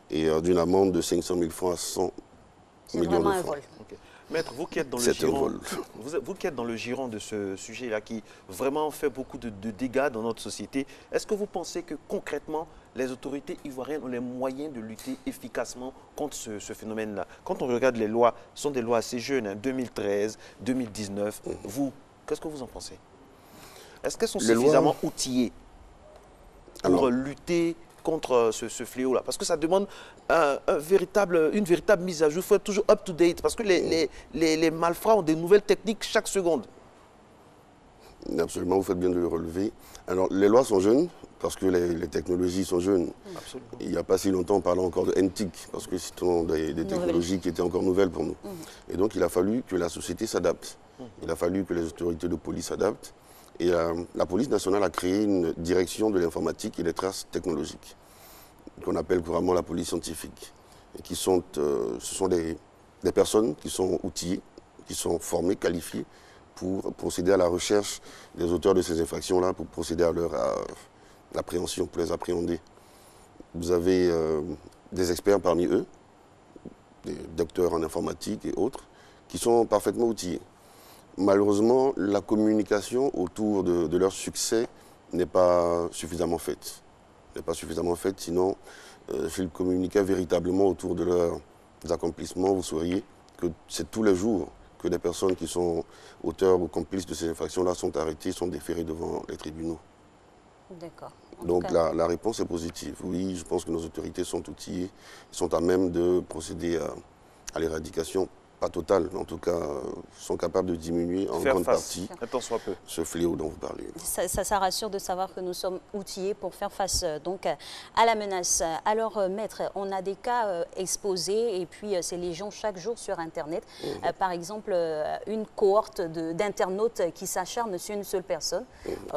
et d'une amende de 500 000 francs à 100 millions de francs. Un vol. Okay. Maître, vous qui êtes dans le giron, vous qui êtes dans le giron de ce sujet-là qui vraiment fait beaucoup de dégâts dans notre société, est-ce que vous pensez que concrètement, les autorités ivoiriennes ont les moyens de lutter efficacement contre ce phénomène-là? Quand on regarde les lois, ce sont des lois assez jeunes, hein, 2013, 2019. Vous, qu'est-ce que vous en pensez? Est-ce qu'elles sont suffisamment outillées pour lutter contre ce fléau-là? Parce que ça demande une véritable mise à jour. Il faut être toujours up-to-date parce que les malfrats ont des nouvelles techniques chaque seconde. Absolument, vous faites bien de le relever. Alors, les lois sont jeunes parce que les technologies sont jeunes. Absolument. Il n'y a pas si longtemps, on parlait encore de NTIC parce que ce sont des technologies qui étaient encore nouvelles pour nous. Et donc, il a fallu que la société s'adapte. Il a fallu que les autorités de police s'adaptent. Et la police nationale a créé une direction de l'informatique et des traces technologiques, qu'on appelle couramment la police scientifique. Et qui sont, ce sont des personnes qui sont outillées, qui sont formées, qualifiées, pour procéder à la recherche des auteurs de ces infractions-là, pour procéder à leur appréhension, pour les appréhender. Vous avez des experts parmi eux, des docteurs en informatique et autres, qui sont parfaitement outillés. Malheureusement, la communication autour de leur succès n'est pas suffisamment faite. N'est pas suffisamment faite, sinon, s'ils communiquaient véritablement autour de leurs accomplissements, vous sauriez que c'est tous les jours que des personnes qui sont auteurs ou complices de ces infractions-là sont arrêtées, sont déférées devant les tribunaux. D'accord. Donc la réponse est positive. Oui, je pense que nos autorités sont outillées, sont à même de procéder à l'éradication. Pas totale, mais en tout cas, sont capables de diminuer en grande partie ce fléau dont vous parlez. Ça rassure de savoir que nous sommes outillés pour faire face donc à la menace. Alors, maître, on a des cas exposés et puis c'est légion chaque jour sur Internet. Par exemple, une cohorte d'internautes qui s'acharnent sur une seule personne.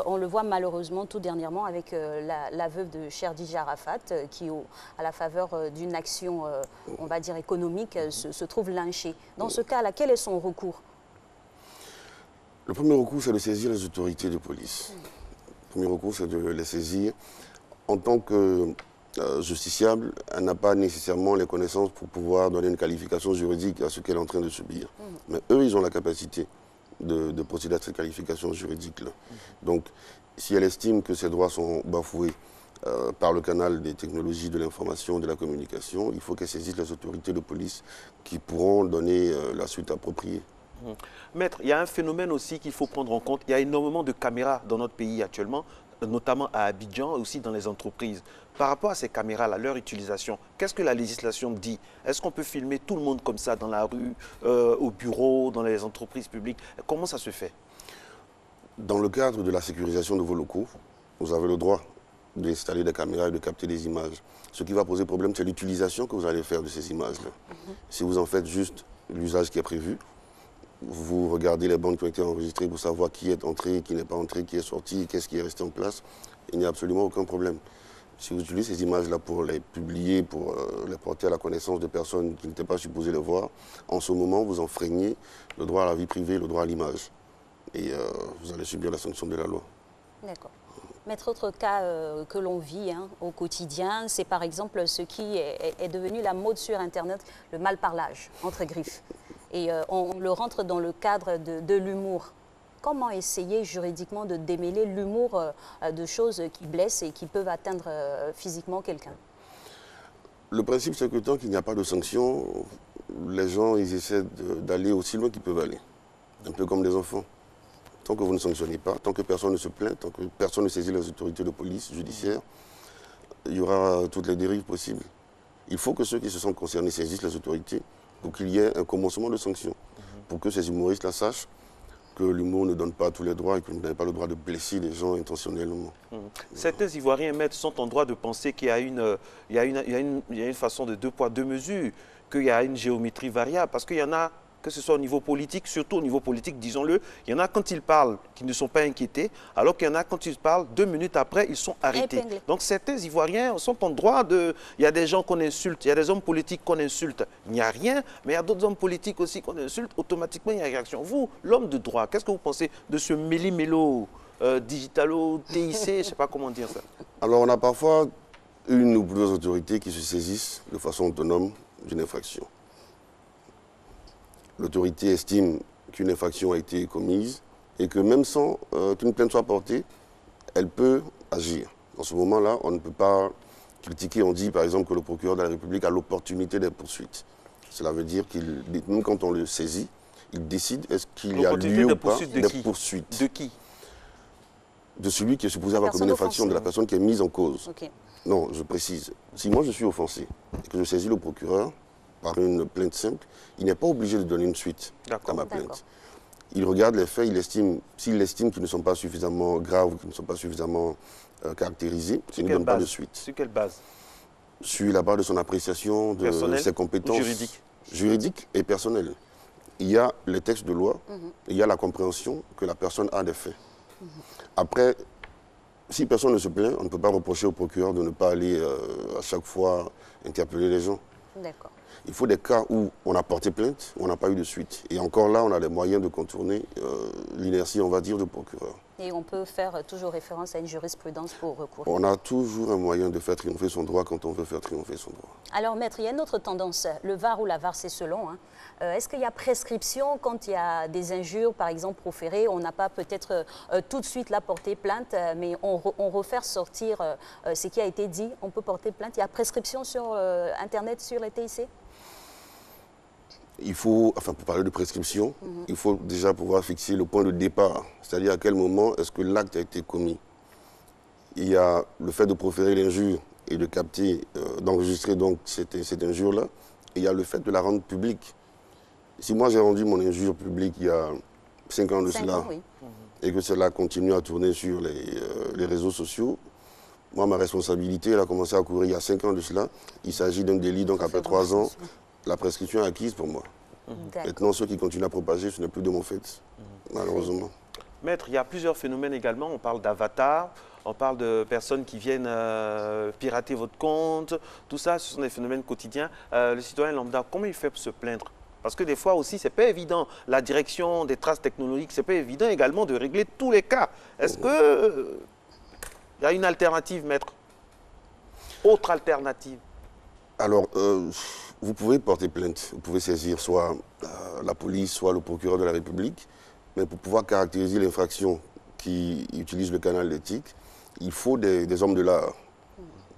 On le voit malheureusement tout dernièrement avec la veuve de Cherdi Arafat qui, à la faveur d'une action, on va dire économique, se trouve lynchée. Dans ce cas-là, quel est son recours? Le premier recours, c'est de saisir les autorités de police. premier recours, c'est de les saisir. En tant que justiciable, elle n'a pas nécessairement les connaissances pour pouvoir donner une qualification juridique à ce qu'elle est en train de subir. Mais eux, ils ont la capacité de procéder à cette qualification juridique-là. Donc, si elle estime que ses droits sont bafoués par le canal des technologies de l'information, de la communication, il faut qu'elle saisisse les autorités de police qui pourront donner la suite appropriée. Maître, il y a un phénomène aussi qu'il faut prendre en compte. Il y a énormément de caméras dans notre pays actuellement, notamment à Abidjan et aussi dans les entreprises. Par rapport à ces caméras-là, leur utilisation, qu'est-ce que la législation dit? Est-ce qu'on peut filmer tout le monde comme ça dans la rue, au bureau, dans les entreprises publiques? Comment ça se fait? Dans le cadre de la sécurisation de vos locaux, vous avez le droit d'installer des caméras et de capter des images. Ce qui va poser problème, c'est l'utilisation que vous allez faire de ces images-là. Si vous en faites juste l'usage qui est prévu, vous regardez les bandes qui ont été enregistrées pour savoir qui est entré, qui n'est pas entré, qui est sorti, qu'est-ce qui est resté en place, il n'y a absolument aucun problème. Si vous utilisez ces images-là pour les publier, pour les porter à la connaissance de personnes qui n'étaient pas supposées les voir, en ce moment, vous enfreignez le droit à la vie privée, le droit à l'image. Et vous allez subir la sanction de la loi. D'accord. Maître, autre cas que l'on vit au quotidien, c'est par exemple ce qui est devenu la mode sur Internet, le malparlage entre griffes. Et on le rentre dans le cadre de l'humour. Comment essayer juridiquement de démêler l'humour de choses qui blessent et qui peuvent atteindre physiquement quelqu'un? Le principe, c'est que tant qu'il n'y a pas de sanction, les gens ils essaient d'aller aussi loin qu'ils peuvent aller. Un peu comme les enfants. Tant que vous ne sanctionnez pas, tant que personne ne se plaint, tant que personne ne saisit les autorités de police, judiciaire, il y aura toutes les dérives possibles. Il faut que ceux qui se sentent concernés saisissent les autorités pour qu'il y ait un commencement de sanctions. Pour que ces humoristes-là sachent que l'humour ne donne pas tous les droits et que vous n'avez pas le droit de blesser les gens intentionnellement. Certains Ivoiriens, maîtres, sont en droit de penser qu'il y a une façon de 2 poids 2 mesures, qu'il y a une géométrie variable, parce qu'il y en a, que ce soit au niveau politique, surtout au niveau politique, disons-le, il y en a quand ils parlent qui ne sont pas inquiétés, alors qu'il y en a quand ils parlent 2 minutes après, ils sont arrêtés. Épinglé. Donc certains Ivoiriens sont en droit de... Il y a des gens qu'on insulte, il y a des hommes politiques qu'on insulte, il n'y a rien, mais il y a d'autres hommes politiques aussi qu'on insulte, automatiquement il y a réaction. Vous, l'homme de droit, qu'est-ce que vous pensez de ce méli-mélo, digitalo, TIC, je ne sais pas comment dire ça? Alors on a parfois une ou plusieurs autorités qui se saisissent de façon autonome d'une infraction. L'autorité estime qu'une infraction a été commise et que même sans qu'une plainte soit portée, elle peut agir. Dans ce moment-là, on ne peut pas critiquer. On dit par exemple que le procureur de la République a l'opportunité des poursuites. Cela veut dire qu'il, même quand on le saisit, il décide est-ce qu'il y a lieu ou pas des poursuites. De qui? De celui qui est supposé avoir commis une infraction, de la personne qui est mise en cause. Okay. Non, je précise. Si moi je suis offensé et que je saisis le procureur, par une plainte simple, il n'est pas obligé de donner une suite à ma plainte. Il regarde les faits, s'il estime qu'ils ne sont pas suffisamment graves ou qu'ils ne sont pas suffisamment caractérisés, il ne donne pas de suite. Sur quelle base? Sur la base de son appréciation, de ses compétences juridiques et personnelles. Il y a les textes de loi, il y a la compréhension que la personne a des faits. Après, si personne ne se plaint, on ne peut pas reprocher au procureur de ne pas aller à chaque fois interpeller les gens. D'accord. Il faut des cas où on a porté plainte, où on n'a pas eu de suite. Et encore là, on a les moyens de contourner l'inertie, on va dire, du procureur. Et on peut faire toujours référence à une jurisprudence pour recourir. On a toujours un moyen de faire triompher son droit quand on veut faire triompher son droit. Alors, maître, il y a une autre tendance. Le VAR ou la VAR, c'est selon. Est-ce qu'il y a prescription quand il y a des injures, par exemple, proférées? On n'a pas peut-être tout de suite la porter plainte, mais on refaire sortir ce qui a été dit. On peut porter plainte. Il y a prescription sur Internet, sur les TIC? Il faut, enfin pour parler de prescription, il faut déjà pouvoir fixer le point de départ, c'est-à-dire à quel moment est-ce que l'acte a été commis. Il y a le fait de proférer l'injure et de capter, d'enregistrer donc cette injure-là, et il y a le fait de la rendre publique. Si moi j'ai rendu mon injure publique il y a 5 ans de cela, et que cela continue à tourner sur les réseaux sociaux, moi ma responsabilité elle a commencé à courir il y a 5 ans de cela. Il s'agit d'un délit, donc après 3 ans, la prescription est acquise pour moi. Maintenant, ceux qui continuent à propager, ce n'est plus de mon fait, malheureusement. Maître, il y a plusieurs phénomènes également. On parle d'avatar, on parle de personnes qui viennent pirater votre compte. Tout ça, ce sont des phénomènes quotidiens. Le citoyen lambda, comment il fait pour se plaindre? Parce que des fois aussi, ce n'est pas évident. La direction des traces technologiques, ce n'est pas évident également de régler tous les cas. Est-ce que Il y a une alternative, maître. Autre alternative. Alors, vous pouvez porter plainte, vous pouvez saisir soit la police, soit le procureur de la République, mais pour pouvoir caractériser l'infraction qui utilise le canal d'éthique, il faut des hommes de l'art,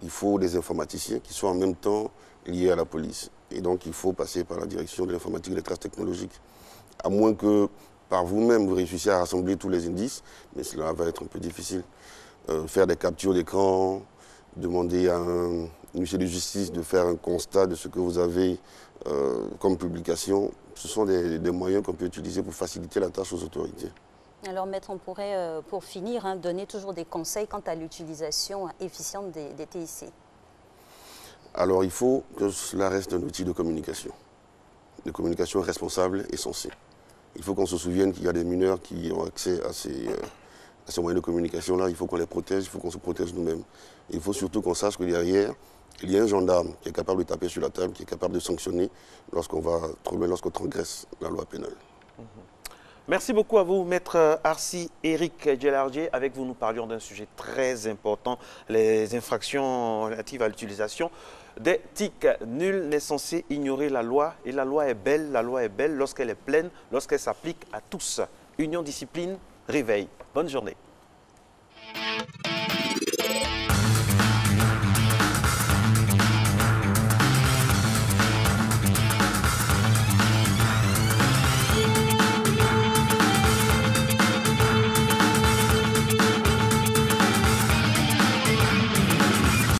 il faut des informaticiens qui soient en même temps liés à la police. Et donc, il faut passer par la direction de l'informatique et des traces technologiques. À moins que par vous-même, vous réussissiez à rassembler tous les indices, mais cela va être un peu difficile. Faire des captures d'écran, demander à un huissier de justice de faire un constat de ce que vous avez comme publication, ce sont des moyens qu'on peut utiliser pour faciliter la tâche aux autorités. Alors, maître, on pourrait, pour finir, donner toujours des conseils quant à l'utilisation efficiente des TIC. Alors, il faut que cela reste un outil de communication responsable et sensée. Il faut qu'on se souvienne qu'il y a des mineurs qui ont accès à ces moyens de communication-là. Il faut qu'on les protège, il faut qu'on se protège nous-mêmes. Il faut surtout qu'on sache que derrière, il y a un gendarme qui est capable de taper sur la table, qui est capable de sanctionner lorsqu'on transgresse la loi pénale. Merci beaucoup à vous, maître Arsi Éric Djelardier. Avec vous, nous parlions d'un sujet très important, les infractions relatives à l'utilisation des TIC. Nul n'est censé ignorer la loi et la loi est belle lorsqu'elle est pleine, lorsqu'elle s'applique à tous. Union, discipline, réveil. Bonne journée.